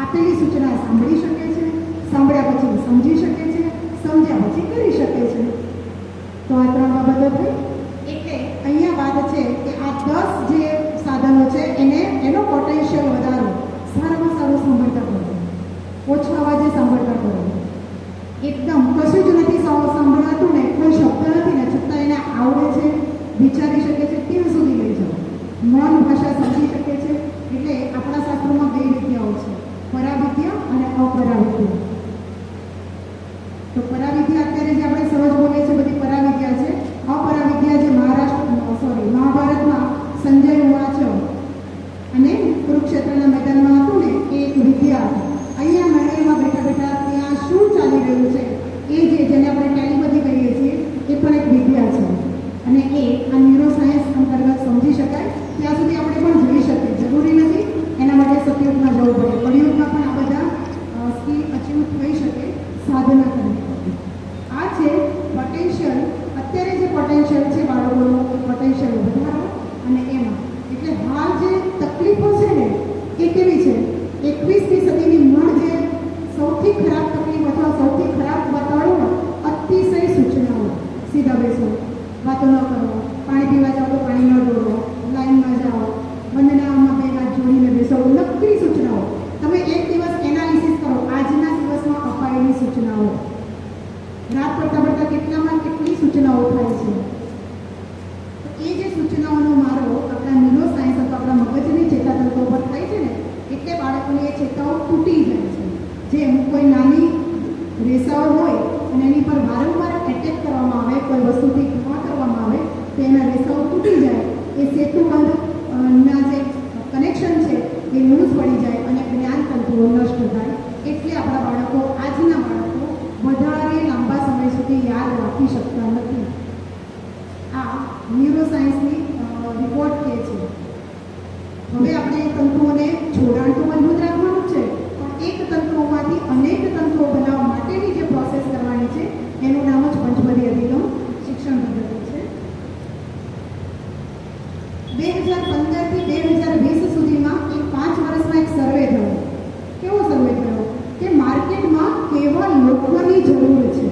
આપેલી સૂચના સાંભળી શકે છે, સાંભળ્યા પછી સમજી શકે છે, સમજ્યા પછી કરી શકે છે. તો આ 3 બાબતો થઈ. એટલે અહીંયા વાત છે કે આ 10 જે સાધનો છે એનો પોટેન્શિયલ વધારો. સારામાં સારું સાંભળતા કરો, ઓછા અવાજે સાંભળતા કરો. એકદમ કશું જ નથી સાંભળાતું ને, કોઈ શબ્દ નથી ને, છતાં એને આવડે છે, વિચારી શકે છે, ત્યાં સુધી લઈ જાઓ. મૌન ભાષા સમજી શકે છે. એટલે આપણા શાસ્ત્રોમાં 2 વિદ્યાઓ છે, પરાવિદ્યા અને અપરાવિદ્યા. તો પરાવિદ્યા અત્યારે જે આપણે સહજ બોલીએ છીએ બધી પરાવિદ્યા છે. અપરાવિદ્યા જે મહાભારતમાં સંજય વાચ અને કુરુક્ષેત્રના મેદાનમાં હતું ને, એ એક વિદ્યા હતી. અહીંયા મંડળીમાં બેઠા બેઠા ત્યાં શું ચાલી રહ્યું છે એ જેને આપણે ટેલિપેથી કહીએ છીએ, એ પણ એક વિદ્યા છે. અને એ આ ન્યુરોસાયન્સ અંતર્ગત સમજી શકાય ત્યાં સુધી આપણે પણ જોઈ શકીએ. જરૂરી નથી એના માટે સતયુગમાં જવું પડે. કળિયુગમાં પણ આ બધા સ્કિલ અચીવ થઈ શકે સાધના કરવી પડે. આ છે પોટેન્શિયલ. અત્યારે જે પોટેન્શિયલ છે બાળકોનું, પોટેન્શિયલ વધારો અને એમાં એટલે હાલ જે તકલીફો છે ને એ કેવી છે? 21મી સદીની મૂળ જે સૌથી ખરાબ તકલીફ અથવા સૌથી ખરાબ બતાડો અતિશય સૂચનાઓ. સીધા બેસો, વાતો ન કરો, પાણી પીવા જાઓ તો પાણી ન દોરો, લાઈનમાં જાઓ, વંદનામાં 2 હાથ જોડીને બેસો, નકરી સૂચનાઓ. તમે એક દિવસ એનાલિસિસ કરો આજના દિવસમાં અપાયેલી સૂચનાઓ. રાત પડતા પડતા કેટલી સૂચનાઓ થાય છે. તો એ જે સૂચનાઓનો મારો આપણા ન્યુરોસાયન્સ અથવા આપણા મગજની ચેતાતંત્રો પર થાય છે ને, એટલે બાળકોની એ ચેતાઓ તૂટી જાય છે. જેમ કોઈ નાની રેસાઓ હોય અને એની પર વારંવાર એટેક કરવામાં આવે, કોઈ વસ્તુથી ઘા કરવામાં આવે તો એના રેસાઓ તૂટી જાય. એ સેતુબંધ ના જે કનેક્શન છે એ લૂઝ પડી જાય અને જ્ઞાનતંતુઓ નષ્ટ થાય. એટલે આપણા બાળકો, આજના બાળકો વધારે લાંબા સમય સુધી યાદ રાખી શકતા નથી. આ ન્યુરોસાયન્સની રિપોર્ટ કહે છે. હવે આપણે તંતુઓને જોડાણ તો મજબૂત રાખવાનું છે, પણ એક તંતુઓમાંથી અનેક તંતુઓ બનાવવા માટેની જે પ્રોસેસ કરવાની છે એનું નામ જ પંચપદી અધિગમ શિક્ષણ પદ્ધતિ છે. 2015થી 2020 સુધીમાં એક 5 વર્ષમાં એક સર્વે થયો. કેવો સર્વે થયો કે માર્કેટમાં કેવા લોકોની જરૂર છે.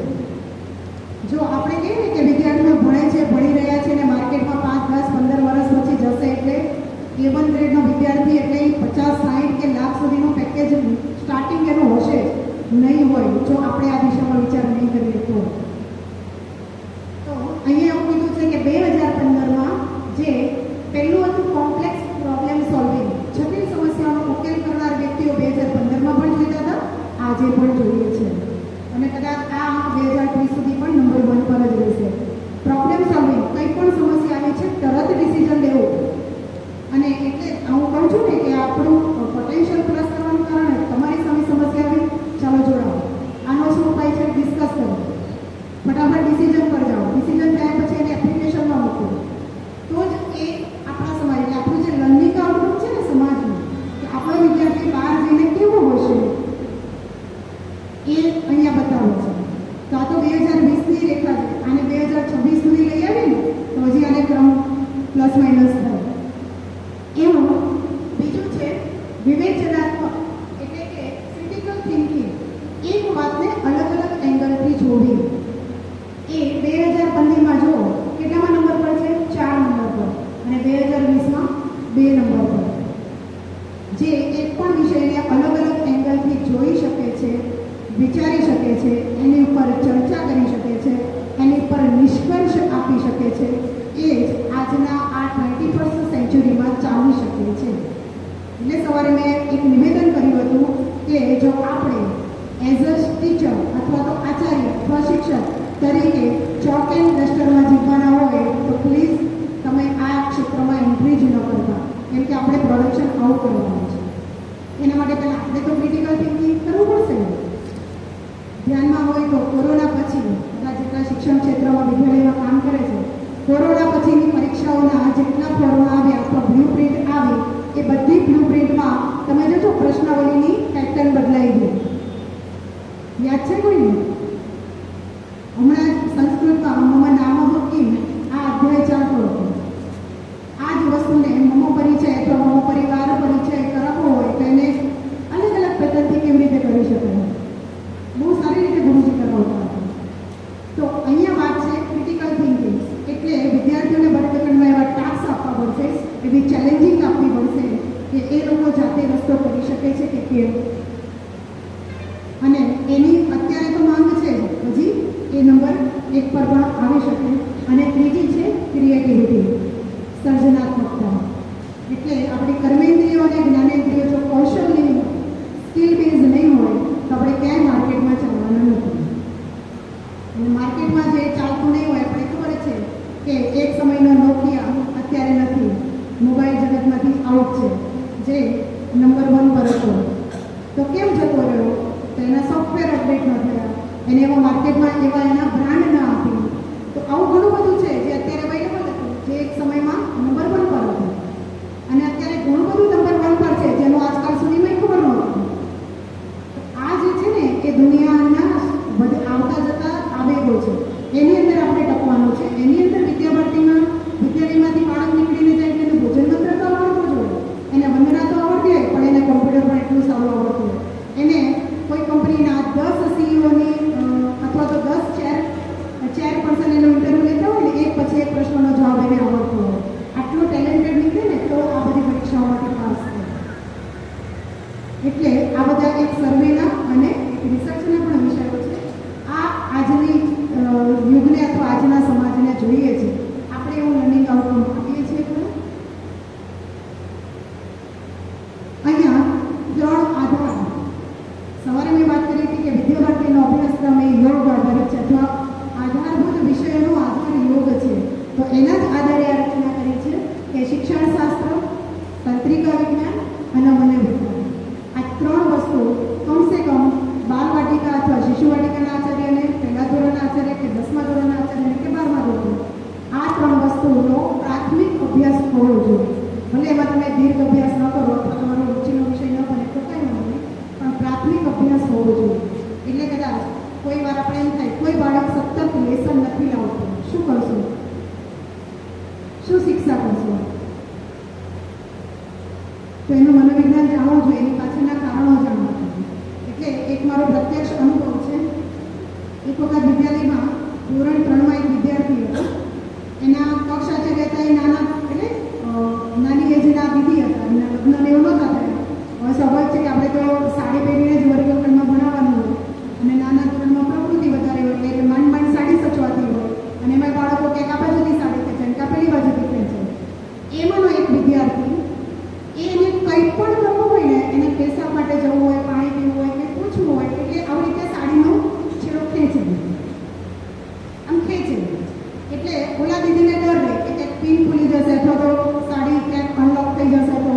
જો આપણે કહીએ ને કે વિદ્યાર્થીઓ ભણે છે, ભણી રહ્યા છે અને માર્કેટમાં 5, 10, 15 વર્ષ પછી જશે એટલે A1 ગ્રેડનો વિદ્યાર્થી એટલે 50, 60 કે લાખ સુધીનું પેકેજ સ્ટાર્ટિંગ એનું હશે જ નહીં હોય, જો આપણે આ દિશામાં વિચાર નહીં કરીએ તો. અહીંયા એવું કીધું છે કે 2015માં જે પહેલું હતું કોમ્પ્લેક્સ પ્રોબ્લેમ સોલ્વિંગ, જટિલ સમસ્યાઓનો ઉકેલ કરનાર વ્યક્તિઓ 2015માં પણ જોઈતા હતા, આજે પણ જોઈએ છે અને કદાચ આ 2030 સુધી પણ નંબર 1 પર જ રહેશે. પ્રોબ્લેમ સોલ્વિંગ, કંઈ પણ સમસ્યા આવી છે તરત ડિસિઝન લેવું. અને એટલે હું કહું છું ને કે આપણું પોટેન્શિયલ પ્લસ કરવાનું કારણ તમારી સામે સમસ્યા આવી, ચાલો જોડાવો, આનો શું ઉપાય છે ડિસ્કસ કરો, ફટાફટ ડિસિઝન પર જાઓ. ડિસિઝન થયા પછી એને એપ્લિકેશનમાં મૂકો તો જ એ આપણા સમાજ, એટલે આપણું જે લર્નિંગ આઉટપુટ છે ને સમાજનું, કે આપણો વિદ્યાર્થી બહાર જઈને કેવો હશે એ અહીંયા બતાવે છે. તો આ તો 2020ની રેખા છે. આને 2026 સુધી લઈ આવીએ ને તો હજી આને ક્રમ પ્લસ માઇનસ થાય. એવું બીજું છે વિવેચનાત્મક, એટલે કે ક્રિટિકલ થિંકિંગ. એક વાતને અલગ અલગ એંગલથી જોવી. એ 2015માં જુઓ કેટલામાં નંબર પર છે? 4 નંબર પર. અને 2020માં 2 નંબર પર. જે એક પણ વિષયને અલગ અલગ એંગલથી જોઈ શકે છે, વિચારી શકે છે, એની ઉપર ચર્ચા કરી શકે છે, એની ઉપર નિષ્કર્ષ આપી શકે છે, એ જ આજના આ 21st સેન્ચુરીમાં ચાલી શકે છે. એટલે સવારે મેં એક નિવેદન કર્યું હતું કે જો આપણે એઝ અ ટીચર અથવા તો આચાર્ય અથવા શિક્ષક તરીકે ચોક એન્ડ ડસ્ટરમાં જીવવાના હોય તો પ્લીઝ તમે આ ક્ષેત્રમાં એન્ટ્રી જ ન કરતા, કેમ કે આપણે પ્રોડક્શન આઉટ કરવાનું છે. એના માટે પહેલાં આપણે તો ક્રિટિકલ થિંકિંગ કરવું પડશે ને. ધ્યાનમાં હોય તો કોરોના પછી બધા જેટલા શિક્ષણ ક્ષેત્રમાં વિદ્યાલયમાં કામ કરે છે, કોરોના પછીની પરીક્ષાઓના જેટલા ફોર્મ આવ્યા અથવા બ્લુ પ્રિન્ટ આવી, એ બધી બ્લુ પ્રિન્ટમાં તમે જોજો પ્રશ્નાવલીની પેટર્ન બદલાઈ ગઈ. યાદ છે કોઈને? હમણાં સંસ્કૃતમાં મમ નામ કિમ આ અધ્યાય ચાલતો હતો. આ જ વસ્તુને મમ પરિચય અથવા મમ પરિવાર પરિચય કરાવવો હોય તો એને અલગ અલગ પેટર્નથી જાતે રસ્તો કરી શકે છે કે કેમ. અને એની અત્યારે તો માંગ છે જ, હજી એ નંબર 1 પર પણ આવી શકે. અને ત્રીજી છે ક્રિએટિવિટી, સર્જનાત્મકતા. એટલે આપણી કર્મેન્દ્રિયો અને જ્ઞાનેન્દ્રિયો જો કૌશલ્ય સ્કિલ બેઝ નહીં હોય તો આપણે ક્યાંય માર્કેટમાં ચાલવાના નથી. અને માર્કેટમાં જે ચાલતું નહીં હોય, આપણે ખબર છે કે એક સમયનો નોકિયા અત્યારે નથી, મોબાઈલ જગતમાંથી આઉટ છે, જે નંબર 1 પર હતો. તો કેમ જતો રહ્યો? તો એના સોફ્ટવેર અપડેટ ન થયા, એને એવા માર્કેટમાં એવા એના બ્રાન્ડ ન આપી. તો આવું ઘણું બધું છે જે અત્યારે અવેલેબલ હતું, જે એક સમયમાં નંબર 1 પર હતું. અને અત્યારે ઘણું બધું નંબર 1 પર છે જેનું આજકાલ સુધીમાં ખબર નહોતું. આ જે છે ને એ દુનિયાના આવતા જતા આવેગો છે, એની અંદર આપણે ટકવાનું છે. એની અંદર વિદ્યાલયમાંથી બાળક નીકળીને જાય એટલે એને ભોજન મંત્ર તો આવડતું જ હોય, એને વંદના તો આવડતી હોય, પણ એને કોમ્પ્યુટર પણ એટલું સારું આવડતું હોય. એને કોઈ કંપનીના 10 સીઈઓની અથવા તો 10 ચેરપર્સન એનો ઇન્ટરવ્યૂ લેતા હોય ને, એક પછી એક પ્રશ્નનો જવાબ એને આવડતો હોય. આટલું ટેલેન્ટેડ નીકળે ને તો આ બધી પરીક્ષાઓમાંથી પાસ થાય. એટલે આ બધા એક સર્વેના અને એક રિસર્ચના પણ વિષયો છે. આ આજની યુગને અથવા આજના સમાજને જોઈએ છે. આપણે એવું લર્નિંગ આઉટકમ આપીએ છીએ. અહીંયા 3 આધાર, સવારે મેં વાત કરી હતી કે વિદ્યાભારતીનો અભ્યાસક્રમ એ યોગ આધારિત છે, અથવા આધારભૂત વિષયોનો આધાર યોગ છે. તો એના જ આધારે આ રચના કરી છે કે શિક્ષણશાસ્ત્ર, તંત્રિકા વિજ્ઞાન અને મનોવિજ્ઞાન, આ 3 વસ્તુ કમસે કમ બાલવાટિકા અથવા શિશુવાટિકાના આચાર્યને, પહેલા ધોરણના આચાર્ય કે 10મા ધોરણના આચાર્યને કે 12મા ધોરણ, આ 3 વસ્તુનો પ્રાથમિક અભ્યાસ હોવો જોઈએ. ભલે એમાં તમે દીર્ઘ અભ્યાસ ન કરો અથવા તમારો રુચિનો વિષય ન બને તો કંઈ વાંધો નહીં, પણ પ્રાથમિક અભ્યાસ હોવો જોઈએ. એટલે કદાચ કોઈ વાર આપણે એમ થાય કોઈ બાળક સતત લેસન નથી લાવતું, શું કરશું? શું શિક્ષા કરશું? તો એનું મનોવિજ્ઞાન જાણવું જોઈએ, એની પાછળના કારણો જાણવા જોઈએ. એટલે એક મારો પ્રત્યક્ષ અનુભવ છે. એક વખત વિદ્યાલયમાં ધોરણ 3માં એક વિદ્યાર્થી હતો. એના કક્ષાચાર્ય હતા એ નાના, એટલે નાની એજના દીદી હતા, એના લગ્નને એવું નહોતા થયા. હવે સ્વાભાવિક છે કે આપણે તો સાડી પહેરીને જ વર્ગખંડમાં ભણાવવાનું હોય, અને નાના ધોરણમાં પ્રકૃતિ વધારે હોય એટલે માંડ સાડી સચવાતી હોય, અને એમાં બાળકો ક્યાંક આ બાજુથી સાડી ખેંચે, ક્યાં પેલી બાજુથી ખેંચે. એમાંનો એક વિદ્યાર્થી, એને કંઈ પણ કરવું હોય ને, એને પેશાબ માટે જવું હોય, પાણી પીવું હોય, કંઈ પૂછવું હોય, એટલે આવી રીતે સાડીનો છેડો ખેંચે, આમ ખેંચે. એટલે ઓલા દીદીને ડર રહે કે ક્યાંક પિન ખુલી જશે અથવા તો સાડી ક્યાંક અનલોક થઈ જશે. તો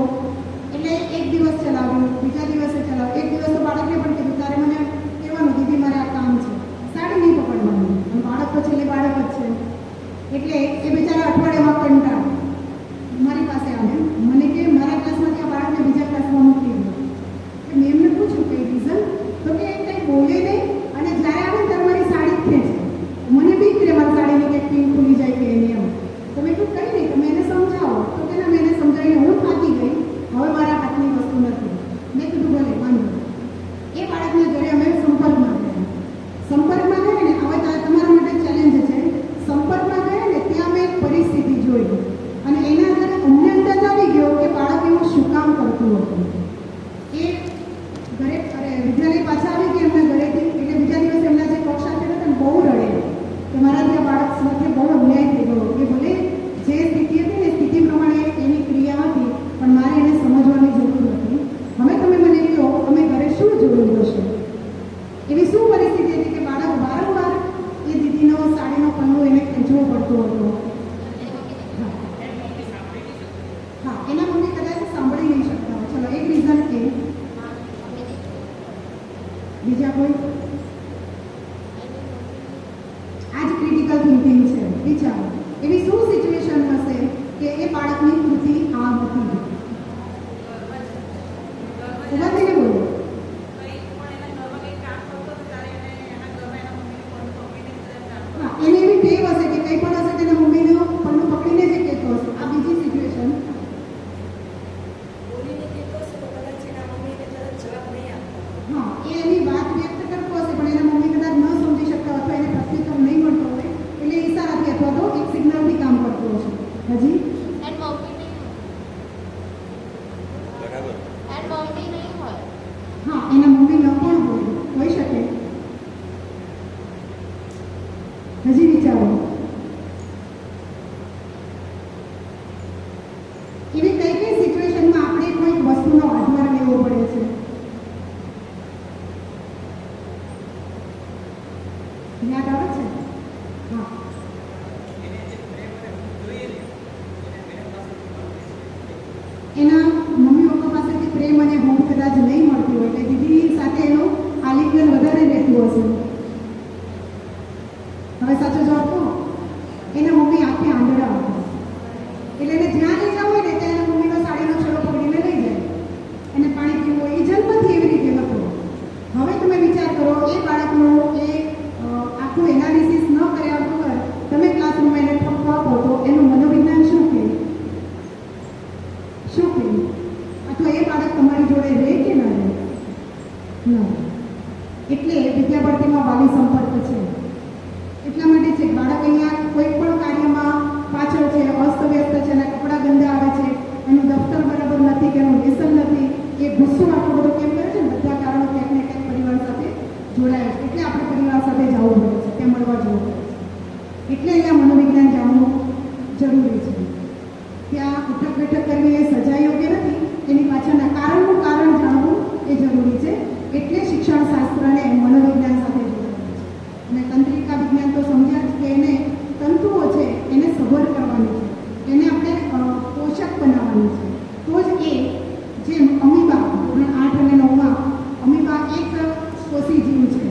એટલે એક દિવસ ચલાવ્યું, બીજા દિવસે ચલાવ્યું. એક દિવસ તો બાળકને પણ કીધું તારે મને કહેવાનું દીદી મારે આ કામ છે, સાડી નહીં પકડવાનું. અને બાળક તો છેલ્લે બાળક જ છે. એટલે એ બિચારા અઠવાડિયામાં કંટાળે મારી પાસે આવે, મને કે મારા ક્લાસમાંથી આ બાળકને બીજા ક્લાસમાં મૂકી દો. મેં એમને પૂછ્યું કઈ રીઝન? તો કે કંઈ બોલે નહીં, અને જ્યારે આવે ત્યારે મારી સાડી ખેંચે. મને બીક રહે મારી સાડીની કંઈક પિન ખુલી જાય કે એની એમ. તો મેં કહ્યું કંઈ નહીં, તમે એને સમજાવો. તો કે ના, મેં એને સમજાવીને હું થાકી ગઈ, હવે મારા હાથની વસ્તુ નથી. મેં કીધું ભલે વાંધો. એ બાળકના ઘરે અમે સંપર્કમાં ગયા. સંપર્કમાં ગયા ને, હવે તમારા માટે ચેલેન્જ છે. સંપર્કમાં ગયા ને ત્યાં મેં એક પરિસ્થિતિ જોઈ, અને એના આધારે અમને અંદાજ આવી ગયો કે બાળક એવું શું કામ કરતું હતું. એ ઘરે વિદ્યાલય પાછા આવી ગયા એમના ઘરેથી, એટલે બીજા દિવસે એમના જે કક્ષાચાર્ય હતા ને બહુ રડે કે મારાથી આ બાળક સાથે બહુ અન્યાય થઈ ગયો. એ ભલે જે સ્થિતિ હતી ને સ્થિતિ પ્રમાણે એની ક્રિયા હતી, પણ મારે એને સમજવાની જરૂર હતી. હવે તમે મને કહો, તમે ઘરે શું જોયું હશે? એવી શું પરિસ્થિતિ હતી કે બાળક વારંવાર એ દીદીનો સાડીનો પલ્લો એને ખેંચવો પડતો હતો? હા, એના મમ્મી કદાચ સાંભળી નહીં શકતા હોય. ચલો, એક રીઝન એ. બીજા કોઈ? આ જ ક્રિટિકલ થિંકિંગ છે. વિચારો એવી શું સિચ્યુએશન હશે કે એ બાળકની કૃતિ આ હતી? બધાને બોલો. હા, એને એવી ટેવ હશે કે કંઈ પણ હશે તેના મમ્મીનો પલ્લું પકડીને જ કહેતો હશે. આ બીજી સિચ્યુએશન. હા, એ એની વાત વ્યક્ત કરતો હશે, પણ એના મમ્મી કદાચ ન સમજી શકતા અથવા એને પ્રત્યુત્તર નહીં મળતો હોય, એટલે ઈશારાથી અથવા તો એક સિગ્નલથી કામ કરતો હશે. હજી હજી વિચારો. એવી કઈ કઈ સિચ્યુએશનમાં આપણે કોઈક વસ્તુનો આધાર લેવો પડે છે? યાદ આવે છે? હા. એના મમ્મી પપ્પા પાસેથી પ્રેમ અને હોમ કદાચ નહીં મળતી હોય એટલે દીદી સાથે એનું આલિંગન વધારે રહેતું હશે. હવે સાચો જવાબ કહો. એના મમ્મી આખે આંધળા હતા એટલે એને જ્યાં લઈ જવું હોય ને ત્યાં એના મમ્મીનો સાડીનો છેડો પકડીને લઈ જાય. એને પાણી પીવું હોય એ જન્મથી એવી રીતે હતો. હવે તમે વિચાર કરો એ બાળકનો એ આખું એનાલિસિસ ન કર્યા વગર તમે ક્લાસરૂમમાં એને ઠપકો આપો તો એનું મનોવિજ્ઞાન શું કહે? શું કહે? અથવા એ બાળક તમારી જોડે રહે કે ના રહે? ન. એટલે વિદ્યાભર્તીમાં વાલી સંપર્ક છે. એટલા માટે છે બાળક અહીંયા કોઈ પણ કાર્યમાં પાછળ છે, અસ્તવ્યસ્ત છે, એના કપડાં ગંદા આવે છે, એનું દફતર બરાબર નથી કે એનું લેસન નથી, એ ગુસ્સો આટલો બધો કેમ કરે છે? બધા કારણો ક્યાંક ને ક્યાંક પરિવાર સાથે જોડાય છે. એટલે આપણે પરિવાર સાથે જવું પડે છે, ત્યાં મળવા જવું પડે છે. એટલે અહીંયા મનોવિજ્ઞાન જાણવું જરૂરી છે. ત્યાં ઉઠક બેઠક કરવી એ સજા યોગ્ય નથી, એની પાછળના કારણનું કારણ જાણવું એ જરૂરી છે. એટલે શિક્ષણ શાસ્ત્રને મનોવિજ્ઞાન સાથે જોડાયેલું છે. અને તંત્રિકા વિજ્ઞાન તો સમજ્યા જ કે એને તંતુઓ છે એને સબર કરવાની છે, એને આપણે પોષક બનાવવાની છે. તો જ એ જેમ અમીબા ધોરણ 8 અને 9માં અમીબા એક કોષી જીવ છે,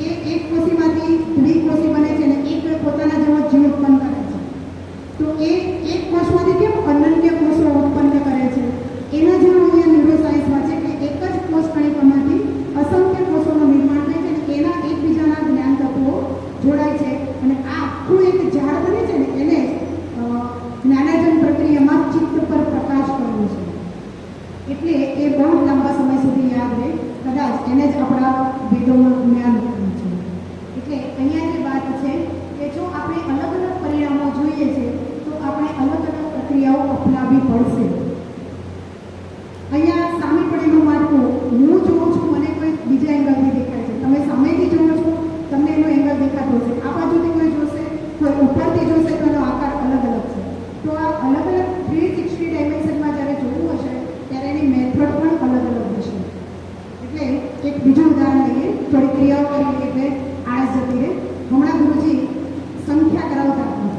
એ એક કોષીમાંથી દ્વિકોષી બને છે અને એક પોતાના જેવો જીવ ઉત્પન્ન કરે છે. તો એ એક કોષમાંથી કેમ અનન્ય કોષો ઉત્પન્ન કરે છે? એના જેવું અહીંયા ન્યુરોસાયન્સમાં છે કે એક જ કોષ કણિકામાંથી અસંખ્ય કોષોનું નિર્માણ થાય છે અને એના એકબીજાના જ્ઞાન તત્વો જોડાય છે અને આ આખું એક ઝાડ બને છે ને એને જ્ઞાનાર્જન પ્રક્રિયામાં ચિત્ત પર પ્રકાશ કરવો છે. એટલે એ બહુ લાંબા સમય સુધી યાદ રહે, કદાચ એને જ આપણા વેદોમાં જ્ઞાન કરવું છે. એટલે અહીંયા જે વાત છે કે જો આપણે અલગ અલગ પરિણામો જોઈએ છે તો આપણે અલગ અલગ પ્રક્રિયાઓ અપનાવવી પડશે. અહીંયા સામે પડેલું માળખું હું જોઉં છું, મને કોઈ બીજા એંગલથી દેખાય છે. તમે સામેથી જોવો છો, તમને એનો એંગલ દેખાતો હશે. આ બાજુથી કોઈ જોશે, કોઈ ઉપરથી જોશે તો એનો આકાર અલગ અલગ છે. તો આ અલગ અલગ 360 ડાયમેન્શનમાં જ્યારે જોવું હશે ત્યારે એની મેથડ પણ અલગ અલગ હશે. એટલે એક બીજું ઉદાહરણ લઈએ, થોડી ક્રિયાઓ કરી લઈએ એટલે આળસ જતી રહે. હમણાં ગુરુજી સંખ્યા કરાવતા હતા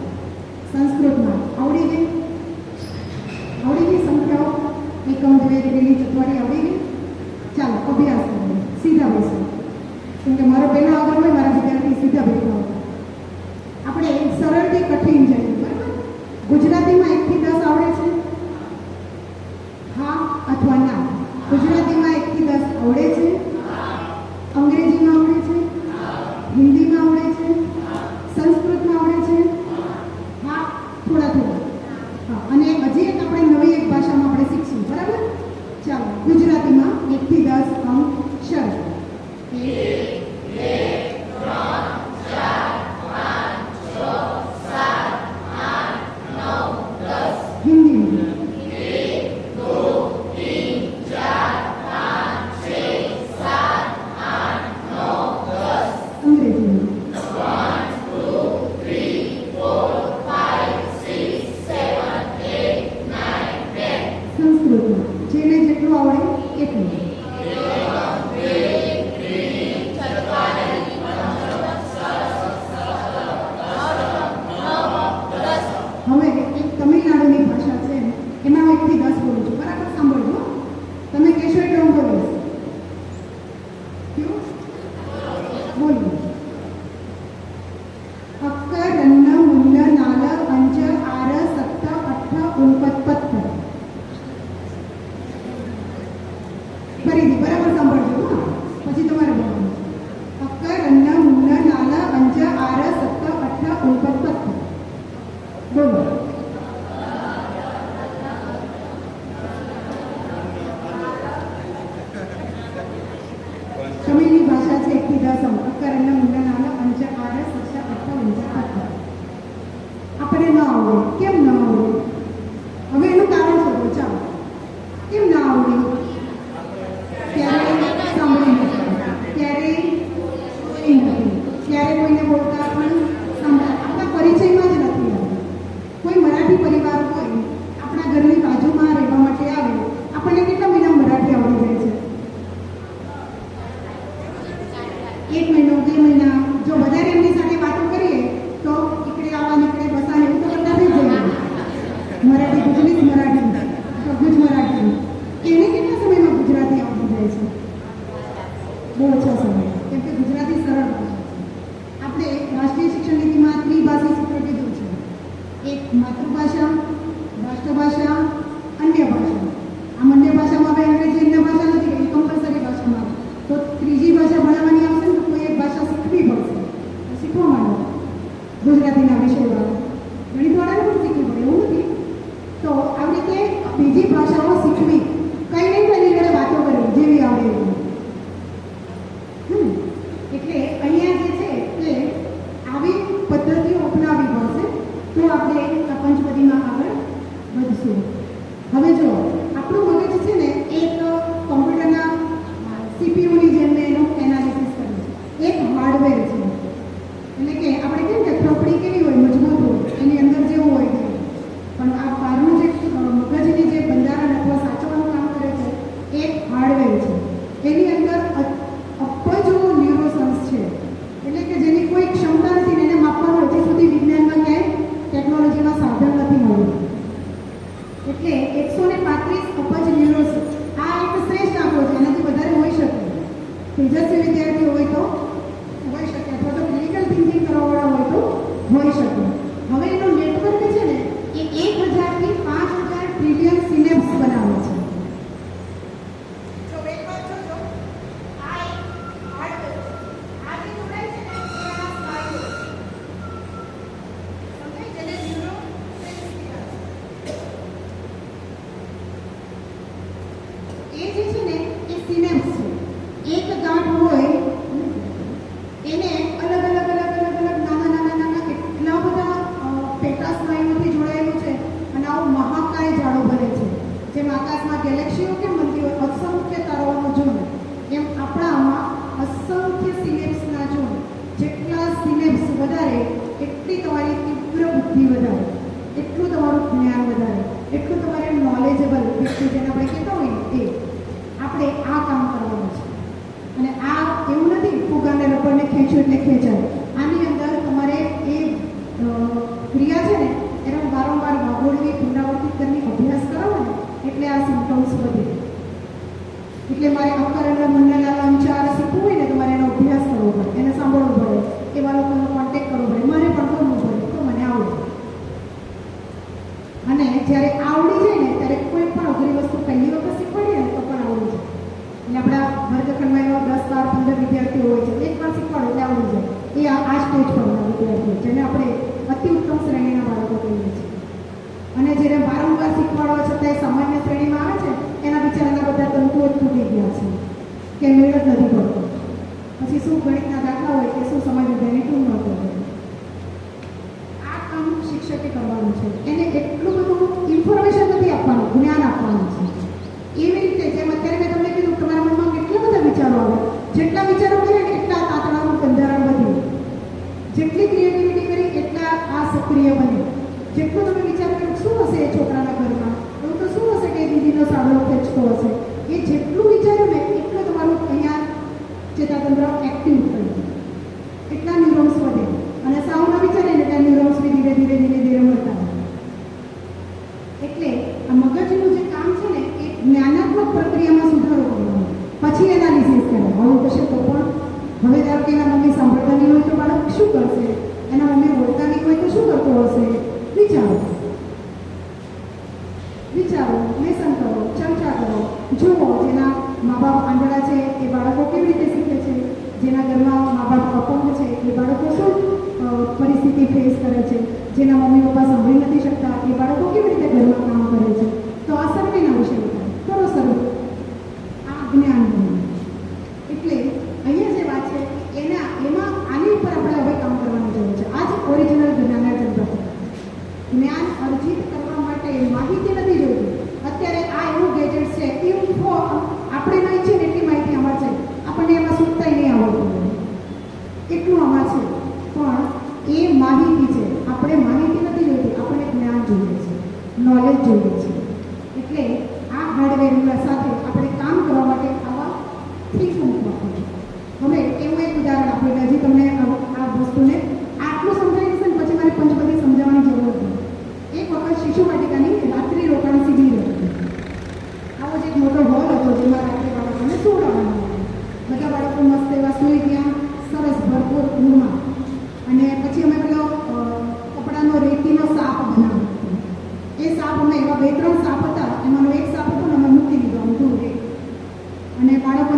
સંસ્કૃતમાં. આવડી ગઈ? આવડી ગઈ સંખ્યાઓ? એકમ, દ્વે, ત્રિણી, ચત્વારી આવડી ગઈ? ચાલો અભ્યાસ કરીએ. સીધા બેસો, કેમ કે મારો પહેલો આગળ હોય, મારા વિદ્યાર્થી સીધા બેઠા હોય. આપણે સરળથી કઠિન જઈએ, બરાબર? ગુજરાતીમાં 1 થી 10 આવડે છે? હા અથવા ના? ગુજરાતીમાં 1 થી 10 આવડે છે? અંગ્રેજીમાં આવડે છે? હિન્દીમાં આવડે છે? સંસ્કૃતમાં આવડે છે? હા, થોડા થોડા. હા, અને હજી એક આપણે નવી એક ભાષામાં આપણે શીખશું, બરાબર? ચાલો, ગુજરાતીમાં 1 થી 10 અંક શરૂ. 1, 2, 3, 4, 5, 6, 7, 8, 9, 10. હિન્દીમાં 1, 2, 3, 4, 5, 6, 7, 8, 9, 10. સંસ્કૃતમાં જેને જેટલું આવડે એટલું. હવે એક તમિલનાડુની ભાષા છે, એમાં 1 થી 10 બોલું છું, બરાબર? સાંભળજો, તમે કહેશો એટલે હું બોલીશ. ક્યું? બોલો. અક્કર, રન્ન, મુન્ન, નાલ, અંજ, આર, સત્ત, અઠ્ઠ, ઉનપત, પત્ત. ફરીથી બરાબર સાંભળજો, હા? પછી તમારે બોલવાનું. અક્કર, રન્ન, મુન્ન, નાલ, અંજ, આર, સત્ત, અઠ્ઠ, ઉનપત, પત્ત. બોલો. તમિલની ભાષા છે 1 થી 10 અંક. અક્કર, રન્ન, મુન્ન, નાલ, અંજ, આર, સત્ત, અઠ્ઠ, ઉનપત, પત્ત. આપણે ન આવડે. કેમ ન આવડે? હવે એનું કારણ શોધો. ચાલો, કેમ ના આવડે? ત્યારે સાંભળી નથી, ત્યારે જોઈ નથી, ત્યારે કોઈને બોલતા પણ સાંભળી બહુ ઓછા સમય, કેમ કે ગુજરાતી સરળ ભાષા છે. આપણે રાષ્ટ્રીય શિક્ષણ નીતિમાં ત્રિભાષી સૂત્ર કીધું છે. એક માતૃભાષા, રાષ્ટ્રભાષા, અન્ય ભાષા. આમ અન્ય ભાષામાં હવે અંગ્રેજી અન્ય ભાષા નથી, એ કમ્પલસરી ભાષામાં આવે. તો ત્રીજી ભાષા ભણાવવાની આવશે ને તો કોઈ એક ભાષા શીખવી પડશે. શીખવા માંડો ગુજરાતીના વિષયવાળા, ગણિતવાળાને પણ શીખવી પડે એવું નથી. તો આવી રીતે બીજી ભાષાઓ શીખવી, કંઈ નહીં તેની જોડે વાતો કરવી જેવી આવડે એવી. એટલે અહીંયા જે છે તે આવી પદ્ધતિઓ અપનાવવી પડશે તો આપણે આ પંચપદીમાં આગળ વધશું. હવે જો આપણું મગજ છે ને એક કોમ્પ્યુટરના સીપીયુની જેમ એનું એનાલિસિસ કરે છે. એક હાર્ડવેર છે, એટલે કે આપણે કેમ કે થપડી કેવી હોય, મજબૂત હોય, એની અંદર જેવું હોય છે. પણ આ બહારનું જે મગજની જે બંધારણ અથવા સાચવવાનું કામ કરે છે એ એક હાર્ડવેર છે. એની અંદર અબજો ન્યુરોસન્સ છે, એટલે કે જેની કોઈ ક્ષમતા નથી ને એને માપવાનું હજી સુધી વિજ્ઞાનમાં ક્યાંય ટેકનોલોજીમાં સાધન નથી મળ્યું. એટલે 135 અબજ ન્યુરોન્સ, આ એક શ્રેષ્ઠ આંકડો છે. એનાથી વધારે હોઈ શકે. તેજસ્વી વિદ્યાર્થીઓ હોય તો હોઈ શકે, અથવા તો ક્રિટિકલ થિંકિંગ કરવાવાળા હોય તો હોઈ શકે. હવે એનું નેટવર્ક છે ને એ 1000 થી 5000 ટ્રિલિયન સિનેપ્સ બનાવે છે. ગેલેક્સીઓ કેમ બનતી હોય, અસંખ્ય તારાઓનો ઝુંડ, એમ આપણામાં અસંખ્ય સિનેપ્સના ઝુંડ. જેટલા સિનેપ્સ વધારે એટલી તમારી તીવ્ર બુદ્ધિ વધારે, એટલું તમારું જ્ઞાન વધારે, એટલું તમારે નોલેજેબલ વ્યક્તિ જેને આપણે કહેતા હોય ને એ આપણે આ કામ કરવાનું છે. અને આ એવું નથી ફુગાને રબરને ખેંચ્યું એટલે ખેંચાય. આની અંદર તમારે એ ક્રિયા છે ને એને વારંવાર વાગોળવી, પુનરાવર્તિત કરીને અભ્યાસ કરાવો ને એટલે આ સિમ્પટમ્સ વધે. એટલે મારે અક્કર મંડળ અંચાર શીખવું હોય ને તો મારે એનો અભ્યાસ કરવો પડે, એને સાંભળવું પડે, એવા લોકોનો કોન્ટેક્ટ કરવો પડે, મારે પણ કરવું પડે તો મને આવડે. અને જ્યારે આવડી જાય ને ત્યારે કોઈ પણ અઘરી વસ્તુ પહેલી વખત શીખવાડીએ ને તો પણ આવડી જાય. એટલે આપણા વર્ગખંડમાં એવા 10, 12, 15 વિદ્યાર્થીઓ હોય છે, એકવાર શીખવાડો એટલે આવડી જાય. એ આ સ્ટેજ પરના વિદ્યાર્થીઓ જેને આપણે અતિ ઉત્તમ શ્રેણીના બાળકો કહીએ છીએ. અને જેને વારંવાર શીખવાડવા છતાંય સામાન્ય શ્રેણીમાં આવે છે એના બિચારાના બધા તંતુઓ જ તૂટી ગયા છે કે મેળ જ નથી પડતો. પછી શું ગણિતના દાખલા હોય કે શું સમજ ગણિતનું ન હોય. આ કામ શિક્ષકે કરવાનું છે. એને એટલું બધું ઇન્ફોર્મેશન નથી આપવાનું, જ્ઞાન આપવાનું છે. એવી રીતે જેમ અત્યારે મેં તમને કીધું તમારા મનમાં કેટલા બધા વિચારો આવે, જેટલા વિચારો કરે ને એટલા તાતણાનું બંધારણ વધ્યું, જેટલી ક્રિએટિવિટી કરી એટલા આ સક્રિય બને. જેટલું તમે વિચાર કરો શું હશે એ છોકરાના ઘરમાં, એવું તો શું હશે કે દીદીનો સાબળો ખેંચતો હશે, એ જેટલું વિચાર્યું ને એટલું તમારું અહીંયા ચેતાતંત્ર એક્ટિવ થયું, એટલા ન્યુરોન્સ વધે. અને સાવ ન વિચારે ને ત્યાં ન્યુરોન્સ બી ધીરે ધીરે ધીરે ધીરે મળતા હોય. એટલે આ મગજનું જે કામ છે ને એ જ્ઞાનાત્મક પ્રક્રિયામાં સુધારો કરવાનો, પછી એનાલિસિસ કરે. આવું થશે તો પણ હવે ધારો કે એના મમ્મી સાંભળવાની હોય તો બાળક શું કરશે, એના મમ્મી બોલતાની હોય તો શું કરતો હશે. વિચારો, લેસન કરો, ચર્ચા કરો, જુઓ. જેના મા બાપ આંધળા છે એ બાળકો કેવી રીતે શીખે છે, જેના ઘરમાં મા બાપ અપંગ છે એ બાળકો શું પરિસ્થિતિ ફેસ કરે છે, જેના મમ્મી પપ્પા સાંભળી નથી શકતા એ બાળકો કેવી રીતે ઘરમાં કામ કરે છે. તો આ સર્વેના વિષય કરો સર્વે, આ જ્ઞાન બને. એટલે અહીંયા જે વાત છે એમાં આની ઉપર આપણે હવે કામ કરવાની જરૂર છે. આ જ ઓરિજિનલ જ્ઞાનાર્જન પ્રક્રિયા. જ્ઞાન અર્જિત કરવા માટે માહિતી નથી જોઈતી. અત્યારે આ એવું ગેજેટ છે, ઇન્ફો આપણે નહીં છે ને એટલી માહિતી આમાં છે, આપણને એમાં સુધતા નહીં આવડતું એટલું આમાં છે. પણ એ માહિતી છે, આપણે માહિતી નથી જોઈતી, આપણને જ્ઞાન જોઈએ છે, નોલેજ જોઈએ છે. એટલે આ હાર્ડવેર સાથે આપણે કામ કરવા માટે આવા થીક મૂકવા પડે.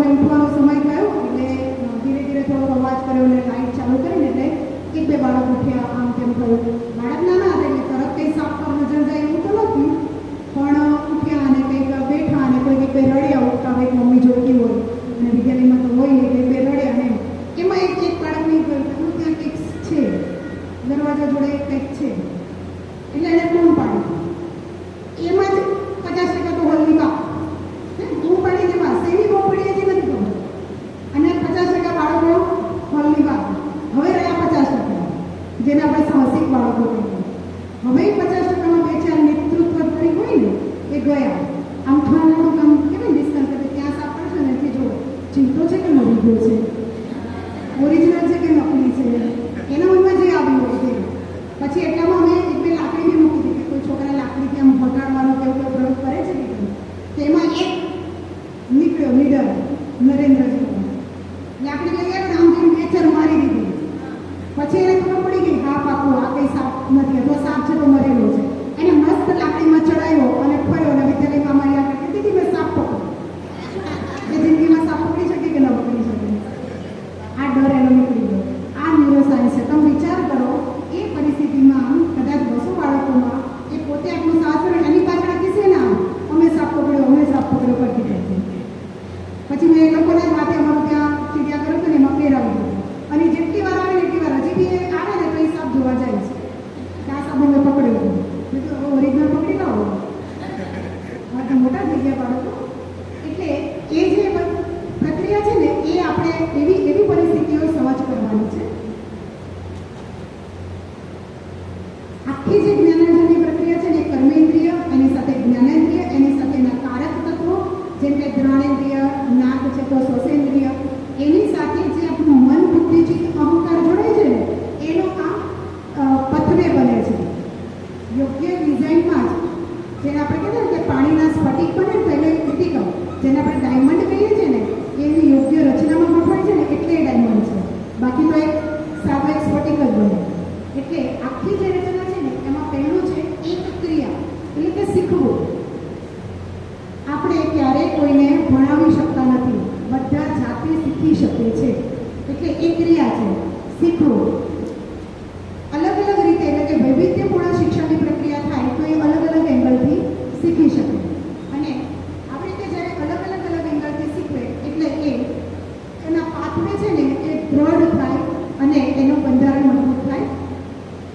બાળકોને ઉઠવાનો સમય થયો એટલે ધીરે ધીરે થોડો અવાજ કર્યો અને લાઇટ ચાલુ કરીને એટલે એક બે બાળક ઉઠ્યા, આમ તેમ થયું. બાળક નાના હતા એટલે તરત કંઈ સાપ પર નજર જાય એવું તો નથી, પણ ઉઠ્યા અને કંઈક બેઠા અને કોઈ કંઈક રડ્યા ઉઠતા હોય, મમ્મી જોઈતી હોય અને વિદ્યાલયમાં તો હોય એટલે બે રડ્યા અને એમાં એક બાળક નહીં ગયું, ત્યાં કંઈક છે, દરવાજા જોડે કંઈક છે એટલે એને બૂમ પાડી. એમાં જ 50% તો હોલની વાત બૂમ પાડી દેવા સેની બૂમ પડી હજી નથી ખબર, અને 50% બાળકો હોલની વાત. હવે રહ્યા 50%, જેને આપણે સાહસિક બાળકો કહીએ. હવે 50%માં બે ચાર નેતૃત્વ કરી હોય ને એ ગયા. આમ થોડું કામ કેવાય ડિસ્કસ કરે, ત્યાં સાપ પડશે ને કે જો ચીતો છે કે મરી ગયો છે, ઓરિજિનલ છે કે નકલી છે, એના મનમાં જે આવ્યું હોય તે. પછી એટલામાં અમે એક બે લાકડી બી મૂકી દીધી, કોઈ છોકરા લાકડીથી આમ વટાડવાનો કે કોઈ પ્રયોગ કરે છે કે તેમાં એક નીકળ્યો લીડર નરેન્દ્રજી, લાકડી લઈ આવ્યો આમ જેમ નેચર મારી દીધી. પછી એને ખબર પડી ગઈ હા પાકું આ કંઈ સાપ નથી, અથવા સાપ છે તો મરેલો છે. એને મસ્ત લાકડીમાં ચડાવ્યો અને ફર્યો અને વિદ્યાલયમાં અમારી આગળ કીધી મેં સાપ પકડ્યો. એ જિંદગીમાં સાપ પકડી શકે કે ન પકડી શકે, આ ડર એનો નીકળી ગયો. આ ન્યુરોસાયન્સ છે. તમે વિચાર કરો એ પરિસ્થિતિમાં કદાચ 200 બાળકોમાં એ પોતે આટલું સાહસ કરે, એની પાછળ કીધે ના અમે સાપ પકડ્યો કરતી કરતી. પછી મેં એ લોકોને જ વાતે અમારું ત્યાં ચીડિયા કર્યું હતું ને એમાં પહેરાવી દીધું. અને જેટલી વાર આવે ને એટલી વાર હજી બી આવે ને તો એ સાપ જોવા જાય છે કે આ સાપ અમે પકડ્યો હતો. મેં તો ઓરિજિનલ પકડી લાવો. હવે તો મોટા થઈ ગયા બાળકો. એટલે એ જે પ્રક્રિયા છે ને એ આપણે એવી પરિસ્થિતિઓ સહજ કરવાની છે. આખી જે જ્ઞાનાર્જનની પ્રક્રિયા છે ને કર્મેન્દ્રિય, એની સાથે જ્ઞાનેન્દ્રિય, એની સાથેના કારક તત્વો જેમ કે ઘ્રાણેન્દ્રિય, નાક છે તો શ્વસેન્દ્રિય, એની સાથે જે આપણું મન, બુદ્ધિ, ચિત્ત, અહંકાર જોડાય છે ને એનો આ પથવે બને છે. યોગ્ય ડિઝાઇનમાં જ જેને આપણે કહેતા કે પાણીના સ્ફટિક બને પહેલે ક્રિટિકલ, જેને આપણે ડાયમંડ કહીએ છીએ ને એની યોગ્ય રચનામાં ગોઠવાય છે ને એટલે એ ડાયમંડ છે. બાકી તો એક સાદો એક સ્ફટિક જ બને. એટલે આખી જે રચના છે ને એમાં પહેલું છે એક ક્રિયા, એટલે કે શીખવું. આપણે ક્યારેય કોઈને ભણાવી શકતા નથી, બધા જાતે શીખી શકે છે. એટલે એ ક્રિયા છે શીખવું. અલગ અલગ રીતે એટલે કે વૈવિધ્યપૂર્ણ શિક્ષણની પ્રક્રિયા થાય તો એ અલગ અલગ એંગલથી શીખી શકે. અને આવી રીતે જ્યારે અલગ અલગ એંગલથી શીખવે એટલે એ એના પાથવે છે ને એ દ્રઢ થાય અને એનું બંધારણ મજબૂત થાય,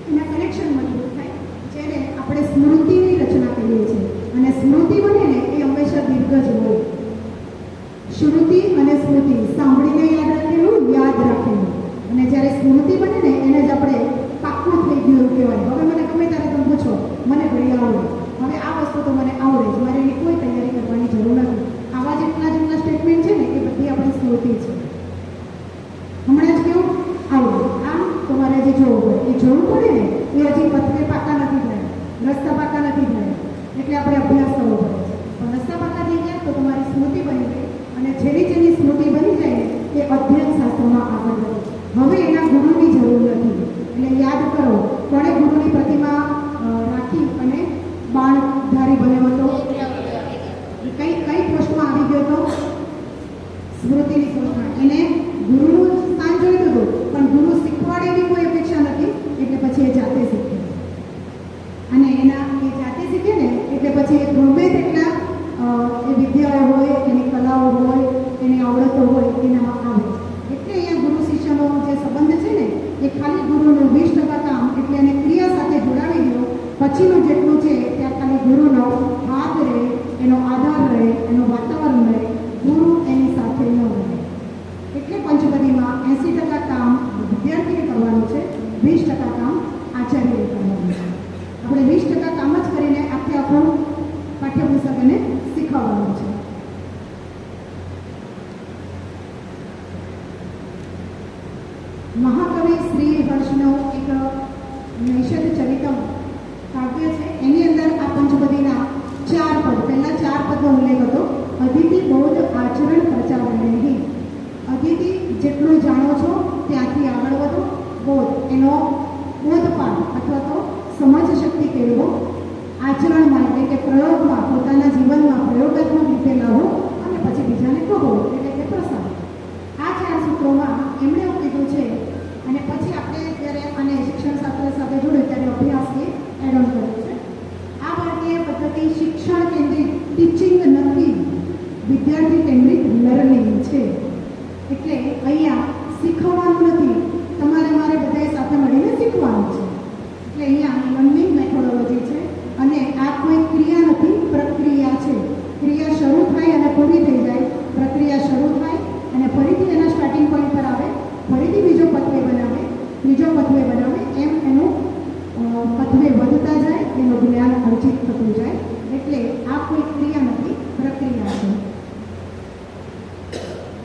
એના કનેક્શન મજબૂત થાય, જેને આપણે સ્મૃતિની રચના કહીએ છીએ. અને સ્મૃતિ બને ને એ હંમેશા દીર્ઘ જ હોય. શ્રુતિ અને સ્મૃતિ સાંભળીને યાદ રાખેલું, યાદ રાખેલું. અને જ્યારે સ્મૃતિ બને ને એને જ આપણે પાક્કું થઈ ગયું એવું કહેવાય. હવે મને ગમે ત્યારે તમે પૂછો મને ઘડી આવડે, હવે આ વસ્તુ તો મને આવડે જ, મારે એની કોઈ તૈયારી કરવાની જરૂર નથી. આવા જેટલા સ્ટેટમેન્ટ છે ને એ બધી આપણી સ્મૃતિ છે. હમણાં જ કેવું આવડે, આમ તમારે જે જોવું હોય એ જોવું પડે ને, એ હજી પથ્થર પાકા નથી થયા, રસ્તા પાકા નથી થયા, એટલે આપણે અભ્યાસ કરવો પડે છે. પણ રસ્તા પાકા થઈ ગયા તો તમારી સ્મૃતિ બની ગઈ, અને જેની સ્મૃતિ બની જાય ને એ અધ્યયન શાસ્ત્રમાં આગળ વધે. હવે એના ગુરુની જરૂર નથી. એટલે યાદ કરો કોણે ગુરુની પ્રતિમા રાખી અને બાણધારી બન્યો હતો? કઈ પોસ્ટમાં આવી ગયો હતો? સ્મૃતિની પોસ્ટમાં. એને ગુરુનું સ્થાન જોઈતું હતું, પણ ગુરુ શીખવાડે એવી કોઈ અપેક્ષા નથી, એટલે પછી એ જાતે શીખે. અને એ જાતે શીખે ને એટલે પછી એ ગમે તેટલા એ વિદ્યાઓ હોય, એની કલાઓ હોય, એની આવડતો હોય એનામાં આવે. એટલે અહીંયા ગુરુ શિષ્યનો જે સંબંધ છે ને એ ખાલી ગુરુનું 20% કામ, એટલે એને ક્રિયા સાથે જોડાવી દો. પછીનું જેટલું છે ત્યાં ખાલી ગુરુનો હાથ રહે, એનો આધાર રહે, એનું વાતાવરણ રહે, ગુરુ એની સાથે ન રહે. એટલે પંચપદીમાં 80% કામ વિદ્યાર્થીએ કરવાનું છે, 20% કામ આચાર્યએ કરવાનું છે. આપણે 20% કામ જ કરીને આપણું પાઠ્યપુસ્તક એને શીખવવાનું છે. મહાકવિ શ્રી હર્ષનો એક નૈષધ ચરિતમ કાવ્ય છે. એની અંદર આ પંચપદીના 4 પદ, પહેલા 4 પદનો ઉલ્લેખ હતો. અદિતિ બોધ આચરણ પ્રચારણે. અદિતિ જેટલું જાણો છો ત્યાંથી આગળ વધો. બોધ એનો બોધપાઠ અથવા તો સમજ શક્તિ કેળવો. આચરણમાં એટલે કે પ્રયોગમાં, પોતાના જીવનમાં પ્રયોગાત્મક રીતે લાવો અને પછી બીજાને કહો એટલે કે ફરીથી બીજો પથ્ય બનાવે, ત્રીજો પથ્ય બનાવે, એમ એનું પથ્ય વધતા જાય, એનું જ્ઞાન અર્જિત થતું જાય. એટલે આ કોઈ ક્રિયા નથી, પ્રક્રિયા છે.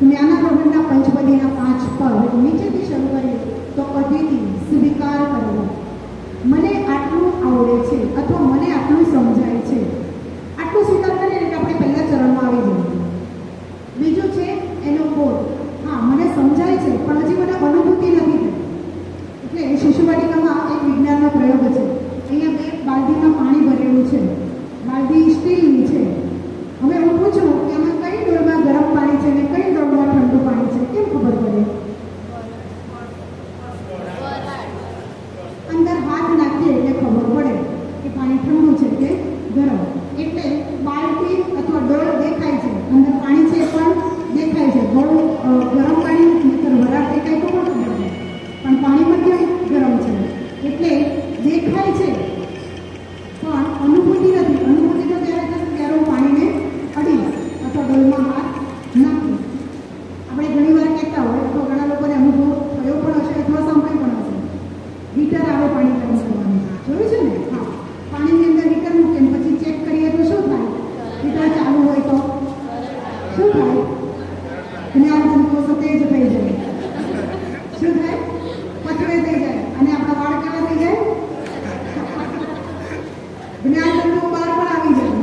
જ્ઞાનારોહણના પંચપદીના 5 પદ નીચેથી શરૂ કરીએ તો અતિથિ સ્વીકાર કરવો, મને આટલું આવડે છે અથવા મને આટલું સમજાય છે, આટલું સ્વીકાર કરીએ એટલે આપણે પહેલા ચરણમાં આવી જઈએ. બીજું છે એનો બોધ, હા મને સમજાય છે પણ હજી મને અનુભૂતિ નથી થઈ. એટલે શિશુવાટિકામાં એક વિજ્ઞાનનો પ્રયોગ છે. અહીંયા 2 બાલદીમાં પાણી ભરેલું છે, બાલદી સ્ટીલની છે. હવે હું પૂછું કે આમાં કઈ ડોલમાં ગરમ પાણી છે ને કઈ ડોલમાં ઠંડુ પાણી છે, કેમ ખબર પડે? અંદર હાથ નાખીએ એટલે ખબર પડે કે પાણી ઠંડુ છે કે ગરમ. એટલે બાલટી અથવા ડોલ દેખાય છે, અંદર પાણી છે પણ દેખાય છે. બહુ ગરમ પાણી નહીંતર વરાળ દેખાય તો પણ ખબર પડે, પણ પાણી પણ ગરમ છે. એટલે દેખાય છે પણ અનુભૂતિ નથી. અનુભૂતિ તો ત્યારે થશે ત્યારે હું પાણીને અડીશ અથવા ડોલમાં હાથ નાખીશ. આપણે ઘણી વાર કહેતા હોય તો ઘણા લોકોને અનુભવ થયો પણ હશે અથવા સાંભળ્યું પણ હશે, હીટર આવે પાણી ગરમ કરવાનું, જોયું છે ને? હા, પાણીની અંદર હીટર મૂકીને પછી ચેક કરીએ તો શું થાય? હીટર ચાલુ હોય તો શું થાય? જ્ઞાન તંતુઓ સતેજ થઈ જાય. શું થાય? પથરે થઈ જાય. અને આપણા વાળ કેવા થઈ જાય? જ્ઞાન તંતુઓ બહાર પણ આવી જાય.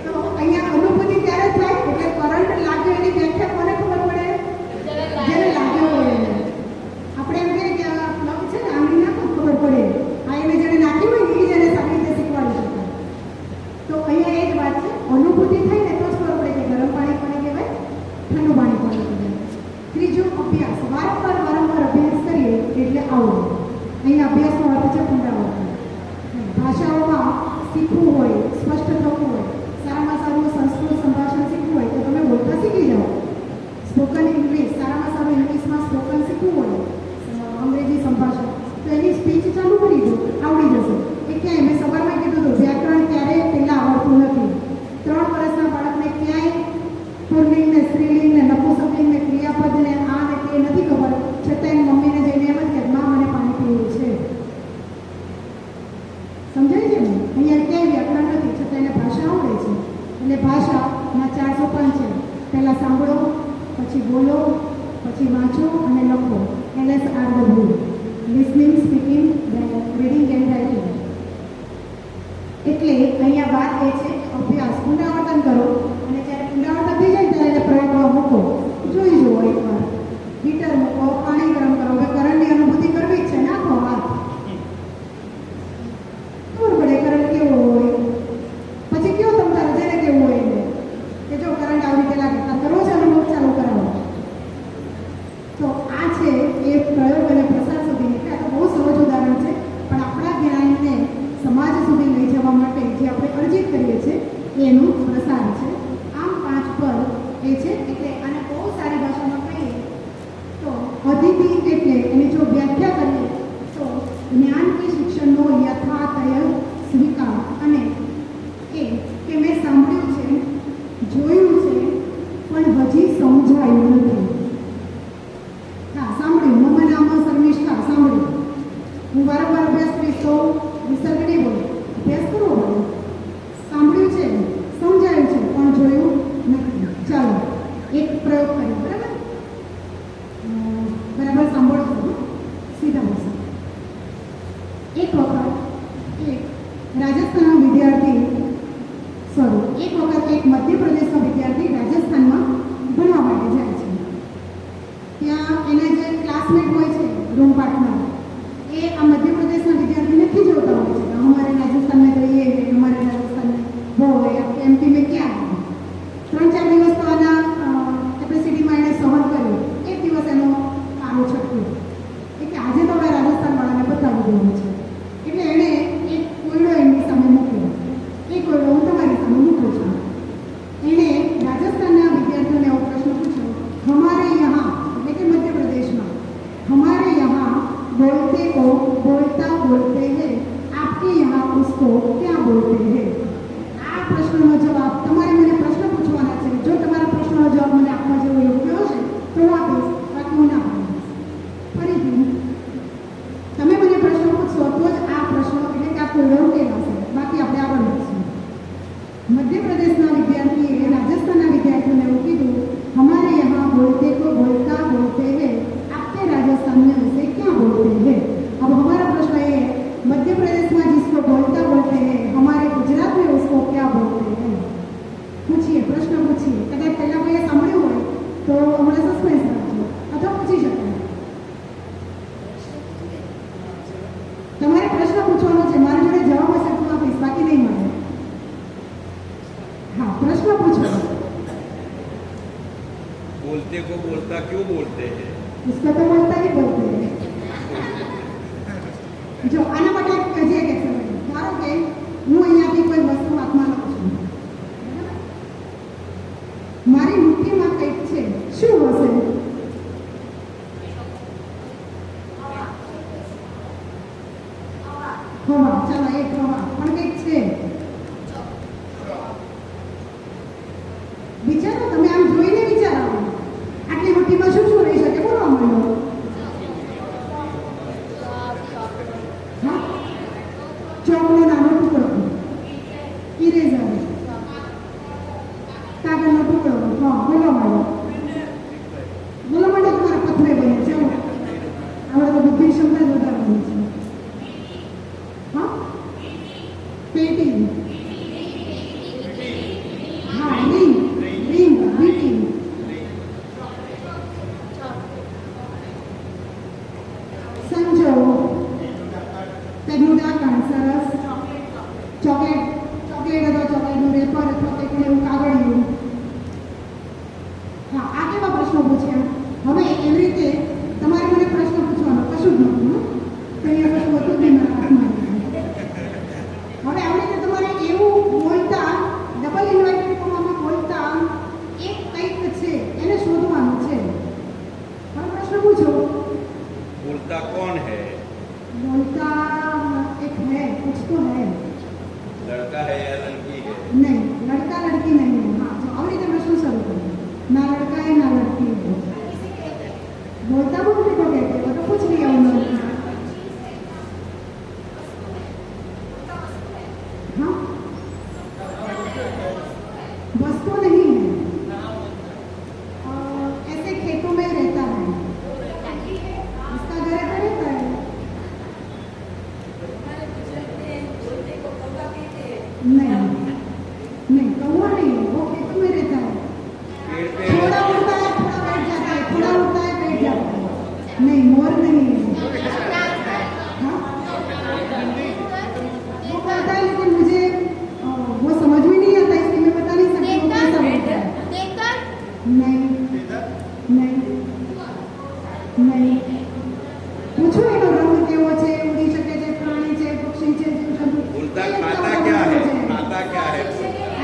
તો અહીંયા અનુભૂતિ ત્યારે થાય એટલે કરંટ લાગ્યો એની વ્યાખ્યા કોને ખબર પડે? જેને લાગ્યો હોય એને. આપણે એમ કહીએ કે આ પ્લગ છે ને આંગળી નાખો ખબર પડે. આ એને જેને નાખી હોય ને એ જેને સારી રીતે શીખવાડી શકાય. તો અહીંયા એ જ વાત છે, અનુભૂતિ થાય ને તો જ ખબર પડે કે ગરમ પાણી કોને કહેવાય, ઠંડુ પાણી કોને કહેવાય. ત્રીજું અભ્યાસ, વારંવાર અભ્યાસ કરીએ એટલે આવડે. અહીંયા અભ્યાસનો અર્થ છે પુનરાવર્તન. ભાષાઓમાં શીખવું હોય, સ્પષ્ટ થવું હોય, સારામાં સારું સંસ્કૃત સંભાષણ શીખવું હોય તો તમે બોલતા શીખી જાઓ. સ્પોકન ઇંગ્લિશ, સારામાં સારું ઇંગ્લિશમાં સ્પોકન શીખવું હોય, અંગ્રેજી સંભાષણ, તો એની સ્પીચ ચાલુ કરી દો, આવડી જશે. એ ક્યાંય મેં સવારમાં કીધું હતું વ્યાકરણ ક્યારેય પહેલાં આવડતું નથી. 3 વર્ષના બાળકને ક્યાંય પુલ્લિંગ ને સ્ત્રીલિંગ ને નપુંસકલિંગ ને ક્રિયાપદ ને આ ને તે નથી ખબર, છતાં એની મમ્મીને જઈને એમ જ કે માં મને પાણી પીવું છે. સમજાય છે ને? અહીંયા ક્યાંય વ્યાકરણ નથી, છતાં એને ભાષા આવડે છે. એટલે ભાષાના 4 સોપાન છે. પહેલાં સાંભળો, પછી બોલો, પછી વાંચો અને લખો. LSRW, listening, speaking, reading and writing. એટલે અહીંયા વાત એ છે અભ્યાસ, પુનરાવર્તન કરો અને જ્યારે પુનરાવર્તન થઈ જાય ત્યારે એને પ્રયોગમાં મૂકો. જોઈ જુઓ એકવાર. હીટર મૂકો, પાણી ગરમ કરો. હવે કરંટની અનુભૂતિ કરવી જ છે, નાખો હાથ, ખબર પડે કરંટ કેવો હોય. પછી કયો તમ તારે જેને કેવું હોય એને કે જો કરંટ આવી રીતે લાગે તાર કરવો છે અનુભવ, ચાલુ કરાવો. તો આ છે એ પ્રયોગ અને પ્રસાર સુધીની. એટલે આ તો બહુ સહજ ઉદાહરણ છે, પણ આપણા જ્ઞાનને સમાજ સુધી લઈ જવા માટે જે આપણે અર્જિત કરીએ છીએ એનું પ્રસાર છે. આમ 5 પદ એ છે. એટલે આને બહુ સારી ભાષામાં કહીએ તો અતિથિ એટલે એની જો વ્યાખ્યા કરીએ તો જ્ઞાન કે શિક્ષણનો યથાતય સ્વીકાર, અને એ કે મેં સાંભળ્યું છે, જોયું છે, પણ હજી સમજાયું નથી. હા, સાંભળ્યું, મમ નામ શર્મિષ્ઠા, સાંભળ્યું. હું વારંવાર અભ્યાસ કરીશ તો વિસર્ગ નહીં બોલે, અભ્યાસ કરવો પડે. સાંભળ્યું છે, સમજાયું છે, પણ જોયું નથી. ચાલો એક પ્રયોગ કરીએ. બરાબર સાંભળજો, સીધા બોલશો. એક વખત એક રાજસ્થાનનો વિદ્યાર્થી એક મધ્યપ્રદેશનો વિદ્યાર્થી રાજસ્થાનમાં ભણવા માટે જાય છે. ત્યાં એના જે ક્લાસમેટ હોય છે, રૂમ પાર્ટનર, એ આ મધ્યપ્રદેશના વિદ્યાર્થીને ખીજવતા હોય છે. हमारे राजस्थान में तो ये है, हमारे राजस्थान में वो है, एमपी में क्या है. 3-4 દિવસ તો આના કેપેસિટીમાં એણે સહન કર્યું. એક દિવસ એનો કારો છટક્યો એટલે આજે તો હવે રાજસ્થાનવાળાને બતાવી દેવું છે. એટલે એણે એક કોયડો એમની સામે મૂક્યો. એ કોયડો હું તમારી સામે મૂકું છું. એણે રાજસ્થાનના વિદ્યાર્થીઓને એવો પ્રશ્ન પૂછ્યો, हमारे यहाँ એટલે કે મધ્યપ્રદેશમાં, हमारे यहाँ बोलते को बोलता बोलते हैं, आपके यहाँ उसको क्या बोलते हैं. આ પ્રશ્નનો જવાબ તમારે મને પ્રશ્ન પૂછવાના છે. જો તમારા પ્રશ્નનો જવાબ મને આપવા જેવો યોગ્ય હશે તો હું આપીશ, બાકી હું ના बोलते को बोलता क्यों बोलते हैं? उसको तो बोलता ही बोलते हैं. જો આના માટે હજી એક એક્સરસાઇઝ ધારો કે હું અહીંયાથી કોઈ વસ્તુ હાથમાં લઉં છું, બરાબર? મારી મુઠ્ઠીમાં કંઈક છે, શું હશે? હવા. ચાલો એક હવા પણ કંઈક છે. વિચારો, તમે આમ જોઈને વિચારો આટલી મુઠ્ઠીમાં શું શું રહી શકે? બોલો મને. ચોકનો નાનો ટુકડો, ઇરેઝર, કાગળનો ટુકડો. હા, બોલો મને. બોલો મને. તમારા પથ્થરે બને છે. આપણે તો બુદ્ધિ ક્ષમતા જ વધારવાની છે. હા, પેટી. હા, રિંગ. રિંગ, વીટી. સમજો પેનનું ઢાંકણ. સરસ. ચોકલેટ. ચોકલેટ અથવા ચોકલેટનું રેપર અથવા કંઈક એવું કાગળિયું. હા, આ કેવા પ્રશ્નો પૂછ્યા? હવે એવી રીતે તમારે મને પ્રશ્ન પૂછવાનો કશું જ નહોતું. તો અહીંયા કશું હતું જ નહીં મારા હાથમાં. હવે આવી રીતે તમારે એવું બોલતા ડબલ ઇન્વર્ટેડ કોમામાં બોલતા એક કંઈક છે એને શોધવાનું છે. હવે પ્રશ્ન પૂછો. बोलता कौन है? बोलता एक है, कुछ तो है. लड़का है या लड़की है? नहीं, लड़का लड़की नहीं है. हाँ, तो और इधर प्रश्न शुरू करो. ना लड़का है ना लड़की है. बोलता बोलते को कहते हैं, वो तो कुछ नहीं है उन्होंने. हाँ, बस तो नहीं है. ऐसे खेतों में रहता है. इसका घर ऐसा रहता है. नहीं, नहीं, कौवा नहीं है. वो खेतों में रहता है. पेड़ पे थोड़ा उड़ता है, थोड़ा बैठ जाता है, थोड़ा उड़ता है, बैठ जाता है. नहीं, मोर नहीं है. हाँ? वो करता है, लेकिन मुझे वो समझ में नहीं आता, इसलिए मैं बता नहीं सकती वो कैसा बोलता है. नहीं, नहीं, नहीं. પૂછો એનો રંગ કેવો છે, ઉડી શકે છે, પ્રાણી છે, પક્ષી છે, જીવજંતુ. बोलता खाता क्या है? खाता क्या है?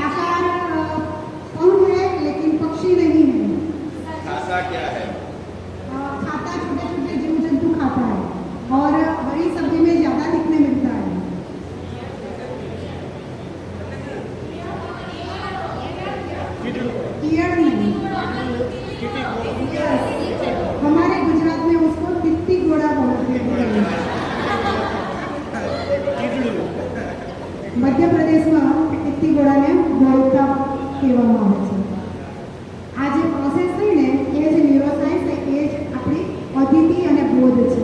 आकार पंख है लेकिन पक्षी नहीं है. खाता क्या है? खाता छोटे छोटे जीव जंतु खाता है और हरी सब्जी में ज्यादा दिखने मिलता है. कीड़ नहीं. हमारे गुजरात में उसको तित्ती घोड़ा बोलते हैं. મધ્ય પ્રદેશમાં તિત્તી ઘોડાને બોલતા કહેવામાં આવે છે. આ જે પ્રોસેસ થઈ ને એ જ ન્યુરોસાયન્સ, એ જ આપણી અધિતિ અને બોધ છે.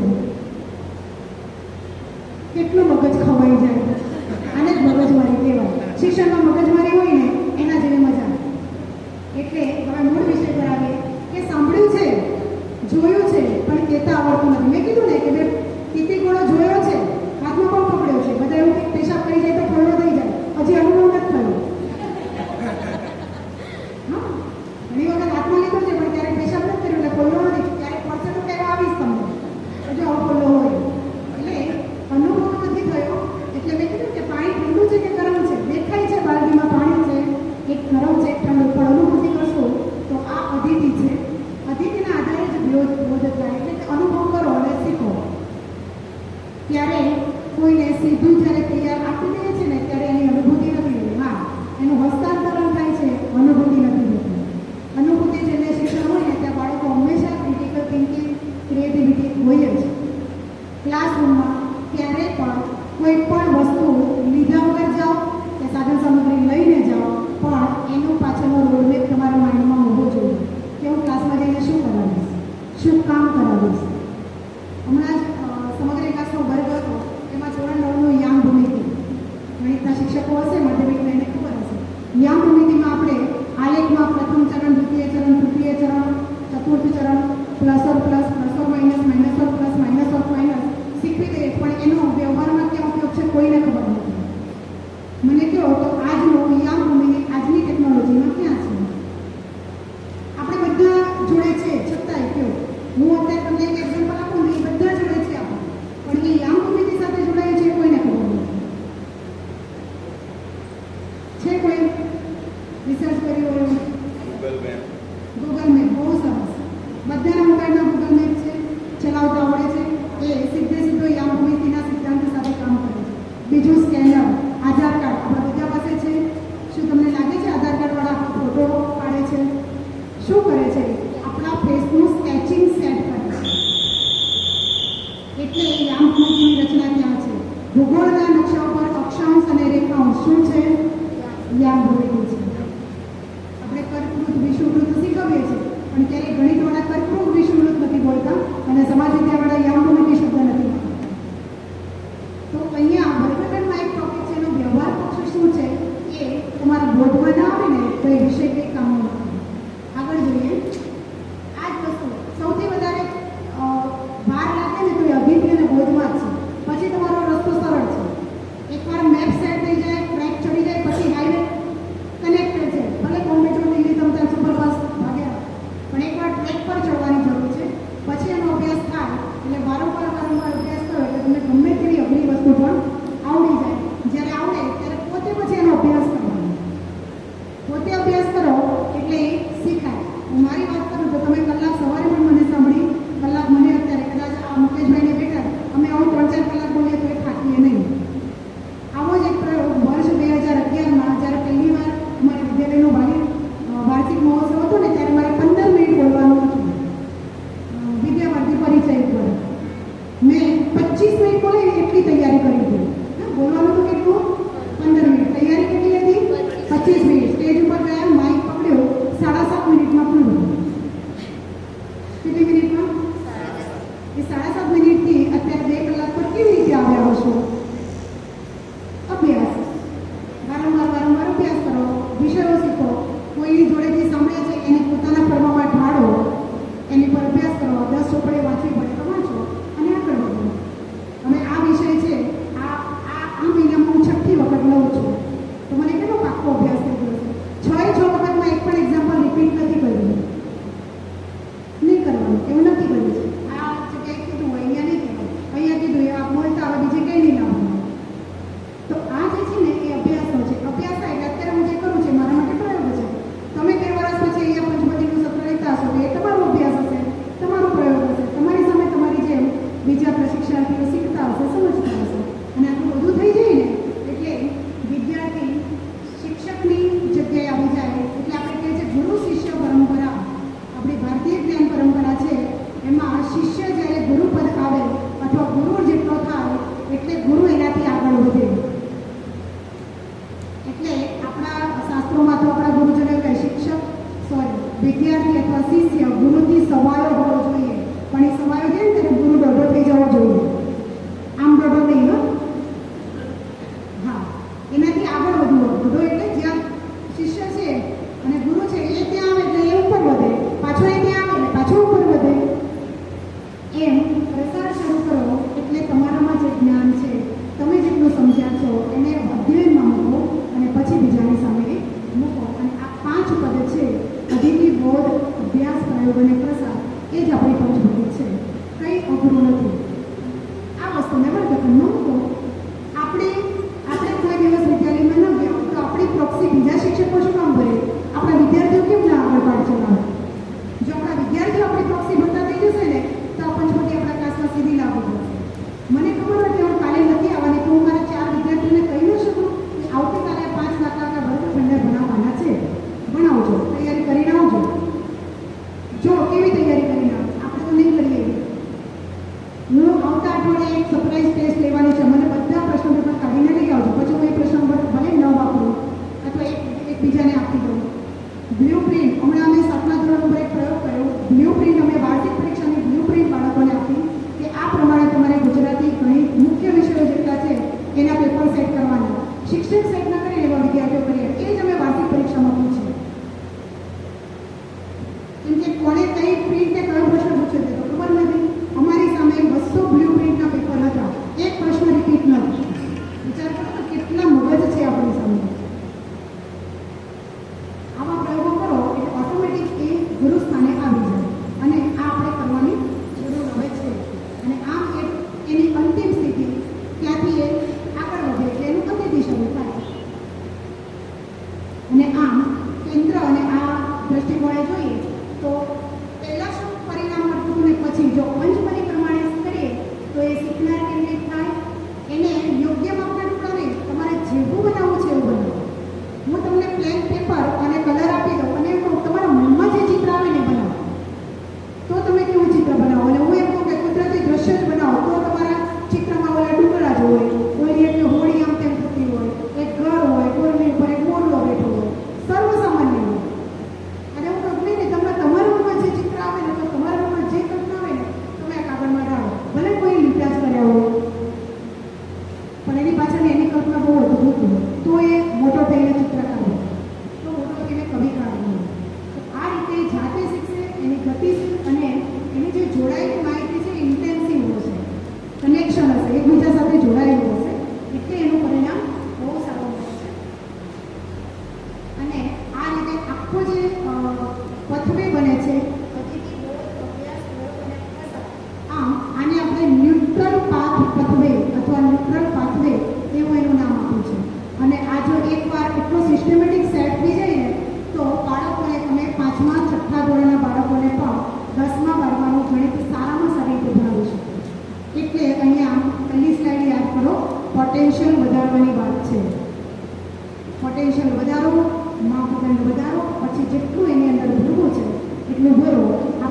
કેટલું મગજ ખવાઈ જાય, આને જ મગજમારી કહેવાય. શિક્ષણમાં મગજમારી હોય ને એના જેવી મજા. એટલે હવે મૂળ વિષય પર આવીએ કે સાંભળ્યું છે, જોયું છે, પણ કહેતા આવડતું નથી. મેં કીધું ને કે મેં તિત્તી ઘોડો જોયો છે, હાથમાં પણ પકડ્યો છે. બધા એવું કંઈક પેશાબ કરી જાય તો ખોલવો થઈ જાય, હજી અનુભવ નથી થયો. હા, ઘણી વખત હાથમાં લીધો છે પણ ક્યારેક પેશાબ નથી કર્યો એટલે ખોલવો નથી. ક્યારેક પડશે તો કહેવા આવીશ તમને, જો આવો ખોલવો હોય. એટલે અનુભવ નથી થયો. એટલે મેં કીધું કે પાણી ઠંડુ છે કે ગરમ છે? દેખાય છે બાલદીમાં પાણી છે, એક ગરમ છે, એક ઠંડુ. પણ અનુભૂતિ કરશો તો આ અધિતિ છે. અધિતિના આધારે જ બોધ થાય. એટલે કે અનુભવ કરો અને શીખો. ત્યારે કોઈને સીધું જ્યારે તૈયાર આપી દે છે ને ત્યારે એની અનુભૂતિ નથી રહેતી. હા, એનું હસ્તાંતરણ થાય છે, અનુભૂતિ નથી રહેતી. અનુભૂતિ જેને શિક્ષણ હોય ને ત્યાં બાળકો હંમેશા ક્રિટિકલ થિંકિંગ, ક્રિએટિવિટી હોય જ. ક્લાસરૂમમાં ક્યારેય પણ કોઈ પણ વસ્તુ લીધા વગર જાઓ કે સાધન સામગ્રી લઈને જાઓ, પણ એનું પાછળનો રોડમેપ તમારા માઇન્ડમાં હોવો જોઈએ કે હું ક્લાસમાં જઈને શું કરાવીશ, શું કામ કરાવીશ. હમણાં જ સમગ્ર વિકાસનો વર્ગ હતો, એમાં ધોરણ 9નું યામ ભૂમિતિ. ગણિતના શિક્ષકો હશે, માધ્યમિકના એને ખબર હશે. યામ ભૂમિતિમાં આપણે આલેખમાં પ્રથમ ચરણ, દ્વિતીય ચરણ, તૃતીય ચરણ, ચતુર્થ ચરણ, plus or plus, plus or minus, minus or plus, minus or minus શીખવી દઈએ. પણ એનો વ્યવહારમાં ક્યાં ઉપયોગ છે કોઈને ખબર નથી. મને કહો તો આજનો યામ ભૂમિતિ આજની ટેકનોલોજીમાં ક્યાં છે? આપણે બધા જોડે છે છતાંય કયો હું અત્યારે તમને એક એક્ઝામ્પલ આપું ને એ બધા જોડે છે આપણે પણ એ યામ ભૂમિતિ સાથે જોડાયું છે કોઈને ખબર નથી છે કોઈ રિસર્ચ કર્યું હોય गूगल मैप ગૂગલ મેપ બહુ સરસ બધાના મોબાઈલમાં ગૂગલ મેપ છે ચલાવતા આવડે છે એ સીધો યામ ભૂમિતિના સિદ્ધાંત સાથે કામ કરે છે બીજું સ્કેનર આધાર કાર્ડ આપણા બધા પાસે છે શું તમને લાગે છે આધાર કાર્ડવાળા ફોટો પાડે છે શું કરે છે આપણા ફેસનું સ્કેચિંગ સેટ કરે છે એટલે યામ ભૂમિતિની રચના ત્યાં છે ભૂગોળના નકશા પર અક્ષાંશ અને રેખાંશ શું છે યામ ભૂમિતિ છે આપણે કર્કવૃત વિષુવવૃત્ત શીખવીએ છીએ પણ ક્યારેય ગણિતવાળા કર્કવૃત વિષુવવૃત્ત નથી બોલતા અને સમાજ વિદ્યાવાળા યામ ભૂમિતિ શબ્દ નથી વાપરતા તો અહીંયા વર્ગખંડમાં એક ટોપિક છે એનો વ્યવહાર પક્ષ શું છે એ તમારા બોધમાં ના આવે ને તો એ વિષય કંઈ કામનો નથી આગળ જોઈએ આ જ વસ્તુ સૌથી વધારે ભાર લાગે ને તો એ અભિનય અને બોધમાં જ છે પછી તમારો રસ્તો સરળ છે એકવાર મેપ સેટ થઈ જાય ટ્રેક ચડી જાય પછી હાઈવે કનેક્ટેડ છે ભલે બોમ્બે ટુ દિલ્હી તમે ત્યાં સુપરફાસ્ટ ભાગ્યા પણ એકવાર ટ્રેક પર ચડવાની જરૂર છે પછી એનો અભ્યાસ થાય એટલે વારંવાર અભ્યાસ કરો એટલે તમને ગમે તેવી અઘરી વસ્તુ પણ આવડી જાય જ્યારે આવડે ત્યારે પોતે પછી એનો અભ્યાસ કરવાનો પોતે અભ્યાસ કરો એટલે એ શીખાય હું મારી વાત કરું તો તમે કલાક સવારે પણ મને સાંભળી કલાક મને અત્યારે કદાચ આ મુકેશભાઈને બેઠા અમે આવું 3-4 કલાક બોલીએ તો એ થાકીએ નહીં આવો જ એક પ્રયોગ વર્ષ 2011માં જ્યારે પહેલી વાર અમારા વિદ્યાલયનો વાર્ષિક મહોત્સવ હતો ને ત્યારે મારે 15 મિનિટ બોલવાનું હતું વિદ્યાવાર્થી પરિચય ઉપર મેં 25 મિનિટ બોલી એટલી તૈયારી કરી હતી બોલવાનું તો કેટલું 15 મિનિટ તૈયારી કેટલી હતી 25 મિનિટ સ્ટેજ ઉપર ગયા માઇક પકડ્યો 7.5 મિનિટમાં પૂરું કેટલી મિનિટમાં એ 7.5 મિનિટથી અત્યારે 2 કલાક પર કેવી રીતે આવ્યા હશો અભ્યાસ વારંવાર અભ્યાસ કરો વિષયો શીખો કોઈની જોડેથી સાંભળે છે એને પોતાના ફરવામાં ઢાળો એની પર અભ્યાસ કરો 10 ચોપડે વાંચવી પડે તો વાંચો અને આગળ વધો હવે આ વિષય છે આ મહિનામાં હું 6ઠી વખત લઉં છું તો મને કેટલો પાક્કો અભ્યાસ થઈ ગયો છે 6 વખતમાં એક પણ એક્ઝામ્પલ રિપીટ નથી કર્યું નહીં કરવાનું એવું નથી કર્યું છે આ જગ્યાએ કીધું હોય અહીંયા નહીં કહેવાનું અહીંયા કીધું એ આ બોલતા હવે બીજે કંઈ નહીં લાવવાનું તો આ જે છે ને એ અભ્યાસનો છે અભ્યાસ થાય એટલે અત્યારે હું જે કરું છું મારા માટે પ્રયોગ છે તમે કઈ વર્ષ પછી અહીંયા પંચમતીનું સત્ર લેતા હશો તો એ તમારો અભ્યાસ હશે તમારો પ્રયોગ હશે તમારી સામે તમારી જેમ બીજા પ્રશિક્ષણાર્થીઓ શીખતા હશે સમજતા હશે અને આટલું બધું થઈ જાય ને એટલે વિદ્યાર્થી શિક્ષકની જગ્યાએ આવી જાય એટલે આપણે કહીએ છીએ ગુરુ શિષ્ય પરંપરા આપણી ભારતીય જ્ઞાન પરંપરા છે એમાં શિષ્ય જ્યારે ગુરુપદ આવે અથવા ગુરુ જેટલો થાય એટલે ગુરુ એનાથી આગળ વધે એટલે આપણા શાસ્ત્રોમાં તો આપણા ગુરુજનો કહે વિદ્યાર્થી અથવા શિષ્ય ગુરુથી સવાયો હોવો જોઈએ પણ એ સવાયો છે ને ત્યારે ગુરુ દોઢો થઈ જવો જોઈએ આમ દોઢો નહીં હા એનાથી આગળ વધવું દોઢો એટલે જ્યાં શિષ્ય છે અને ગુરુ છે એ ત્યાં આવે એટલે એ ઉપર વધે પાછો એ ત્યાં આવે એટલે પાછો ઉપર વધે એમ પ્રસાર શરૂ કરો એટલે તમારામાં જે જ્ઞાન છે તમે જેટલું સમજ્યા છો એને અધ્યયનમાં મૂકો અને પછી બીજાની સામે મૂકો અને આ 5 પદ છે અધિતિ બોધ અભ્યાસ પ્રયોગ અને પ્રસાર એ જ આપણી પંચભૂતિ છે કંઈ અઘરું નથી આ વસ્તુને વર્ગખંડમાં મૂકો આપણે કોઈ દિવસ વિદ્યાલયમાં ન ગયા તો આપણી પ્રોક્સી બીજા શિક્ષકો શું કામ ભરે આપણા વિદ્યાર્થીઓ કેમ ના આગળ પાડ ચલાવે જો આપણા વિદ્યાર્થીઓ આપણી પ્રોક્સી ભરતા થઈ જશે ને તો આ પંચભૂતિ આપણા ક્લાસમાં સીધી લાગુ પડશે મને ખબર નથી હું કાલે નથી આવવાની તો હું મારા 4 વિદ્યાર્થીઓને કહી ન શકું કે આવતીકાલે 5 દાખલા વર્ગખંડને ભણાવવાના છે ભણાવજો તૈયારી કરીને આવજો જો કેવી તૈયારી કરીને આવજો આપણે તો નહીં કરીએ હું આવતા અઠવાડિયે એક સરપ્રાઈઝ ટેસ્ટ લેવાની છે મને બધા પ્રશ્નો પેપર કાઢીને લઈ આવજો પછી હું એ પ્રશ્ન ભલે ન વાપરું અથવા એકબીજાને આપી દઉં બ્લુ પ્રિન્ટ હમણાં અમે 7મા ધોરણ ઉપર એક પ્રયોગ કર્યો બ્લુ પ્રિન્ટ અમે વાર્ષિક પરીક્ષાની બ્લુ પ્રિન્ટ બાળકોને આપી કે આ પ્રમાણે તમારે ગુજરાતી ગણિત મુખ્ય વિષયો જેટલા છે એના પેપર સેટ કરવાના શિક્ષક સેટ ન કરીને એવા વિદ્યાર્થીઓ કરીએ એ જ અમે વાર્ષિક પરીક્ષામાં પૂછીએ કેમ કે કોણે કઈ પ્રિન્ટે કયો પ્રશ્ન પૂછ્યો તે તો ખબર નથી અમારી સામે 200 બ્લુ પ્રિન્ટના પેપર હતા એક પ્રશ્ન રિપીટ ન થયો વિચાર કરો તો કેટલા મગજ છે આપણી સામે આવા પ્રયોગો કરો એટલે ઓટોમેટિક એ ગુરુ સ્થાને આવી જાય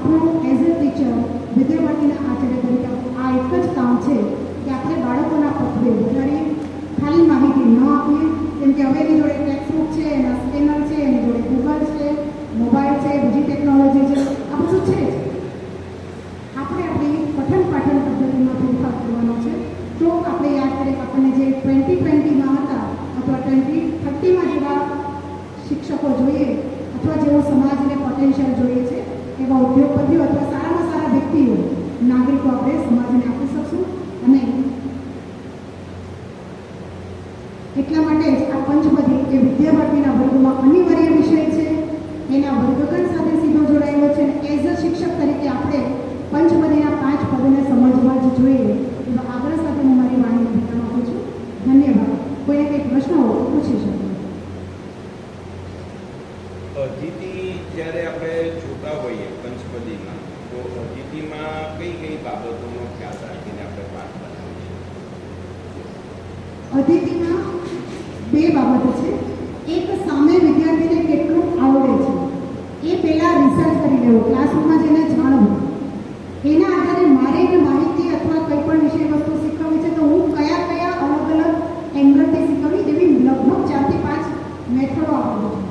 આપણું એઝ અ ટીચર વિદ્યાર્થીના આચાર્ય તરીકે આ એક જ કામ છે કે આપણે બાળકોના પથ્થરે વધારે ખાલી માહિતી ન આપીએ, કેમ કે હવે એની જોડે ટેક્સ્ટબુક છે, એના સ્કેનર છે, એની જોડે ગૂગલ છે, મોબાઈલ છે, બીજી ટેકનોલોજી છે, આ બધું છે જ. આપણે આપણી પઠન પાઠન પદ્ધતિમાં ફેરફાર કરવાનો છે. તો આપણે યાદ કરીએ આપણને જે 2020માં હતા અથવા 2030માં જેવા શિક્ષકો જોઈએ અથવા જેવો સમાજને પોટેન્શિયલ જોઈએ છે એવા ઉદ્યોગપતિઓ અથવા સારામાં સારા વ્યક્તિઓ નાગરિકો આપણે સમાજને આપી શકશું. અને એટલા માટે જ આ પંચપદી એ વિદ્યાર્થીના વર્ગમાં અનિવાર્ય વિષય છે, એના વર્ગગણ સાથે સીધો જોડાયેલો છે. અને એઝ અ શિક્ષક તરીકે આપણે પંચપદીના 5 પદોને સમજવા જ જોઈએ. એવા આગ્રહ સાથે હું મારી વાણીને વિરામ આપું છું. ધન્યવાદ. કોઈને કંઈ પ્રશ્ન હોય તો પૂછી શકો. અતિથિ જ્યારે આપણે જોતા હોઈએ પંચપદીમાં, તો અતિથિમાં કઈ કઈ બાબતોનો ખ્યાલ રાખીને આપણે પાઠ બનાવીએ? અતિથિમાં બે બાબતો છે. એક, સામે વિદ્યાર્થીને કેટલું આવડે છે એ પહેલાં રિસર્ચ કરી લેવું, ક્લાસરૂમમાં જઈને જાણવું. એના આધારે મારે એને માહિતી અથવા કંઈ પણ વિષય વસ્તુ શીખવવી છે તો હું કયા કયા અલગ અલગ એંગલથી શીખવવી, એવી લગભગ 4 થી 5 મેથડો આપું છું.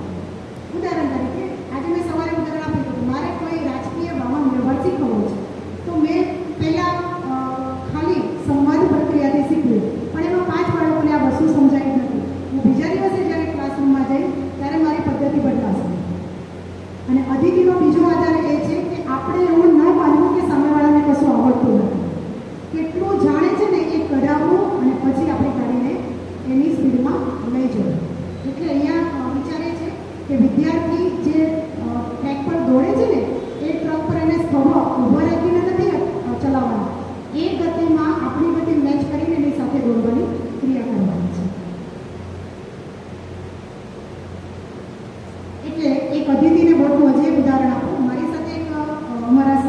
ઉદાહરણ તરીકે આજે મેં સવારે ઉદાહરણ આપ્યું હતું, મારે કોઈ રાજકીય વાહન વ્યવહાર શીખવવો છે તો મેં પહેલાં ખાલી સંવાદ પ્રક્રિયાથી શીખવ્યું, પણ એમાં 5 બાળકોને આ વસ્તુ સમજાવી નથી. હું બીજા દિવસે જ્યારે ક્લાસરૂમમાં જઈ ત્યારે મારી પદ્ધતિ બદલાશે. અને અતિથિનો બીજો આધાર એ છે કે આપણે એવું ન માનવું કે સામેવાળાને કશું આવડતું નથી. કેટલું જાણે છે ને એ કઢાવવું અને પછી આપણે કાઢીને એની સ્પીડમાં લઈ જવું. એટલે અહીંયા વિચારે છે કે વિદ્યાર્થી જે ટ્રેક પર દોડે છે ને એ ટ્રક પર એને ઊભા રાખીને નથી ચલાવવાના, એ ગતિમાં આપણી ગતિ મેચ કરીને એની સાથે દોડવાની ક્રિયા કરવાની છે. એટલે એક અતિથિને બોલવું હજી એક ઉદાહરણ આપું. મારી સાથે એક અમારા સહ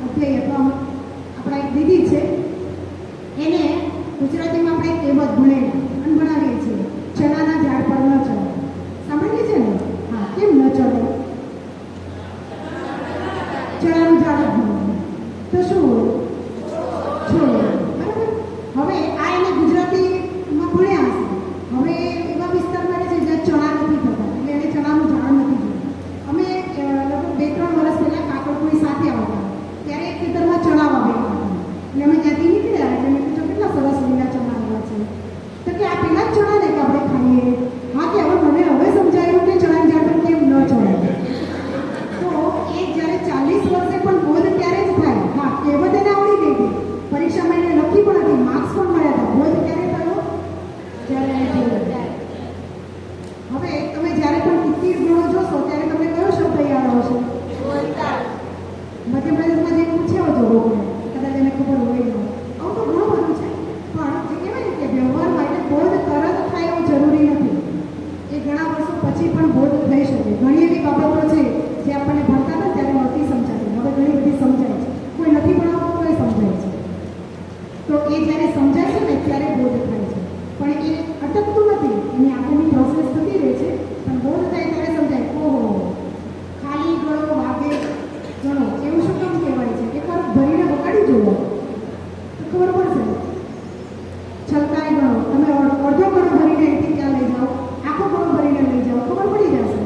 અધ્યાય અથવા આપણા એક દીદી છે, એને ગુજરાતીમાં આપણે કહેવત ભણાવીએ છીએ, ચણાના ઝાડ પર ન ચડે. સાંભળીએ છે ને? હા, કેમ ન ચડે? ચણાનું ઝાડ જ ભણવું તો શું હોય? છોડ. બરાબર. હવે આ એને ગુજરાતીમાં ભણ્યા હશે. હવે એવા વિસ્તારમાં છે જ્યાં ચણા નથી થતા, એટલે એને ચણાનું ઝાડ નથી જોયું. અમે લગભગ 2-3 વર્ષ પહેલાં કાકડકોઈ સાથે આવતા ત્યારે એક ખેતરમાં ચણા વાવેલા હતા. એટલે અમે ત્યાંથી નીકળ્યા એટલે મેં કીધું કેટલા સરસ લીલા ચણા આવ્યા છે. તો કે આ પેલા જ ચણા ને કે આપણે ખાઈએ. હા, કે હવે સમજાયું કે ચણાની ઝાડ પર કેમ ન ચડાય. તો એ જ્યારે 40 વર્ષે પણ બોધ ત્યારે જ થાય. હા, કહેવત એને આવડી ગઈ હતી, પરીક્ષામાં એને લખી પણ હતી, માર્ક્સ પણ મળ્યા હતા. બોધ ક્યારે થયો? જ્યારે એને જોયું. હવે તમે જ્યારે પણ કિત્તીર ગુણો જોશો ત્યારે તમને કયો શબ્દ યાદ આવશે? મધ્યપ્રદેશમાં જે પૂછ્યા છો લોકોને, કદાચ એને ખબર હોય ન. આવું તો ઘણું બધું છે, પણ જે કહેવાય ને કે વ્યવહાર માટે બોધ તરત થાય એવું જરૂરી નથી. એ ઘણા વર્ષો પછી પણ બોધ થઈ શકે. ઘણી એવી બાબતો છે જે આપણને ભણતા હતા ત્યારે નહોતી સમજાતી, હવે ઘણી બધી સમજાય છે. કોઈ નથી ભણાવતું તોય સમજાય છે. તો એ જ્યારે સમજાય છે ને ત્યારે બોધ થાય છે, પણ એ અટકતું નથી, એની આગળની પ્રોસેસ થતી રહે છે. પણ બોધ થાય ત્યારે સમજાય, ઓહો ખાલી ગળો વાગે ગણો એવું શું કામ કહેવાય છે? એકવાર ભરીને વગાડી જુઓ તો ખબર પડશે. છલકાય ગણો, તમે અડધો ગણો ભરીને અહીંથી ત્યાં લઈ જાઓ, આખો ગણો ભરીને લઈ જાઓ, ખબર પડી જશે.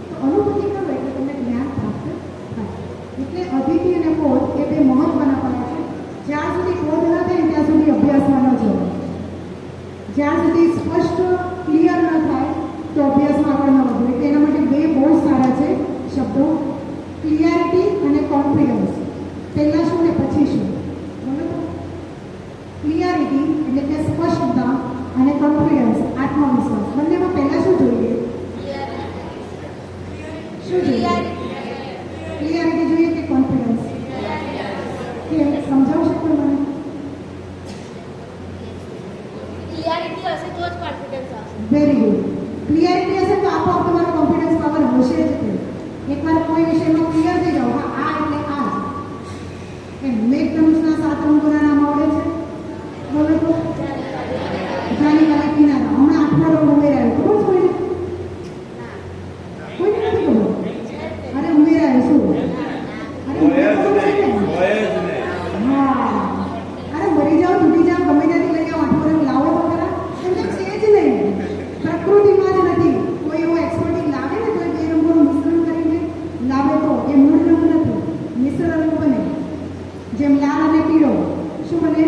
તો અનુભૂતિ કરો એટલે તમને જ્ઞાન પ્રાપ્ત થાય. એટલે અતિથિ અને બોધ એ બે મહત્વના પડ્યા છે. જ્યાં સુધી બોધ ન થાય ત્યાં સુધી અભ્યાસમાં ન જવાય. જ્યાં સુધી સ્પષ્ટ ક્લિયર ન થાય તો અભ્યાસમાં આગળ ન વધે. એટલે એના માટે બે બહુ સારા છે શબ્દો, ક્લિયરિટી અને કોન્ફિડન્સ. પહેલાં શું ને પછી શું? બોલો તો. ક્લિયરિટી એટલે કે સ્પષ્ટતા અને કોન્ફિડન્સ આત્મવિશ્વાસ. બંનેમાં પહેલાં શું જોઈએ? શું જોઈએ? ક્લિયરિટી જોઈએ કે કોન્ફિડન્સ? કેમ સમજાવશો કોઈ મને? ક્લિયરિટી હશે તો જ કોન્ફિડન્સ આવશે. Very good. ક્લિયરિટી હશે તો આપોઆપ તમારો કોન્ફિડન્સ પાવર હશે જ તે. એકવાર કોઈ વિષયમાં ક્લિયર થઈ જાઓ, હા આ એટલે આ જ. એમ મેઘધનુષના 7 રંગોના નામ આવડે છે? બોલો તો. જાની વાલા કિનારા. હમણાં 8મો રંગ ઉમેરાયો, ખબર છે કોઈને? કોઈને નથી ખબર? અરે ઉમેરાયો શું? અરે હોય જ નહીં, હોય જ નહીં. હા. અરે મરી જાઓ, તૂટી જાઓ, ગમે ત્યાંથી લઈ જાઓ, આઠ વર્ષ લાવો તો ખરા. એમ તો છે જ નહીં. પ્રકૃતિમાં જ નથી. કોઈ એવો એક્સપર્ટિક લાવે ને તો એ બે રંગોનું મિશ્રણ કરીને લાવે તો એ મૂળ રંગ નથી, મિશ્ર રંગ બને. જેમ લાલ અને પીળો શું બને?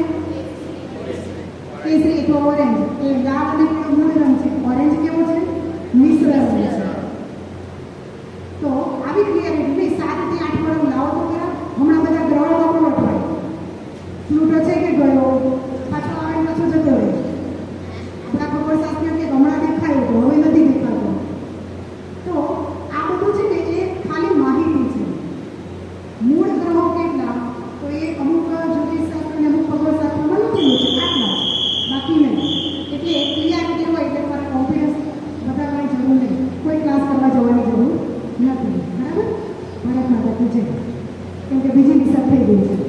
કેસરી અથવા ઓરેન્જ. એ લાલ અને પીળો મૂળ રંગ છે. ઓરેન્જ કેવો છે? મિશ્ર રંગ છે. તો આવી ક્લિયરિટી 7 થી 8 વર્ષ લાવો તો ખરા. હમણાં બધા ગ્રહણો પણ વટવાય. પ્લુટો છે કે ગયો, પાછો આવે પાછો જતો રહે. આપણા ખગોળશાસ્ત્રીઓ કે હમણાં દેખાયો તો હવે નથી દેખાતો. તો આ બધું છે ને એ ખાલી માહિતી છે. મૂળ ગ્રહો કેટલા તો એ અમુક જ્યોતિષશાસ્ત્ર અને અમુક ખગોળશાસ્ત્રમાં લખેલું છે, આટલા જ, બાકી નહીં. એટલે ક્લિયરિટી હોય એટલે તમારે કોન્ફિડન્સ બતાવવાની જરૂર નહીં, કોઈ ક્લાસ કરવા જવાની જરૂર નથી. બરાબર? ભારત માતા કી જય. કેમ કે બીજી દિશા થઈ ગઈ છે.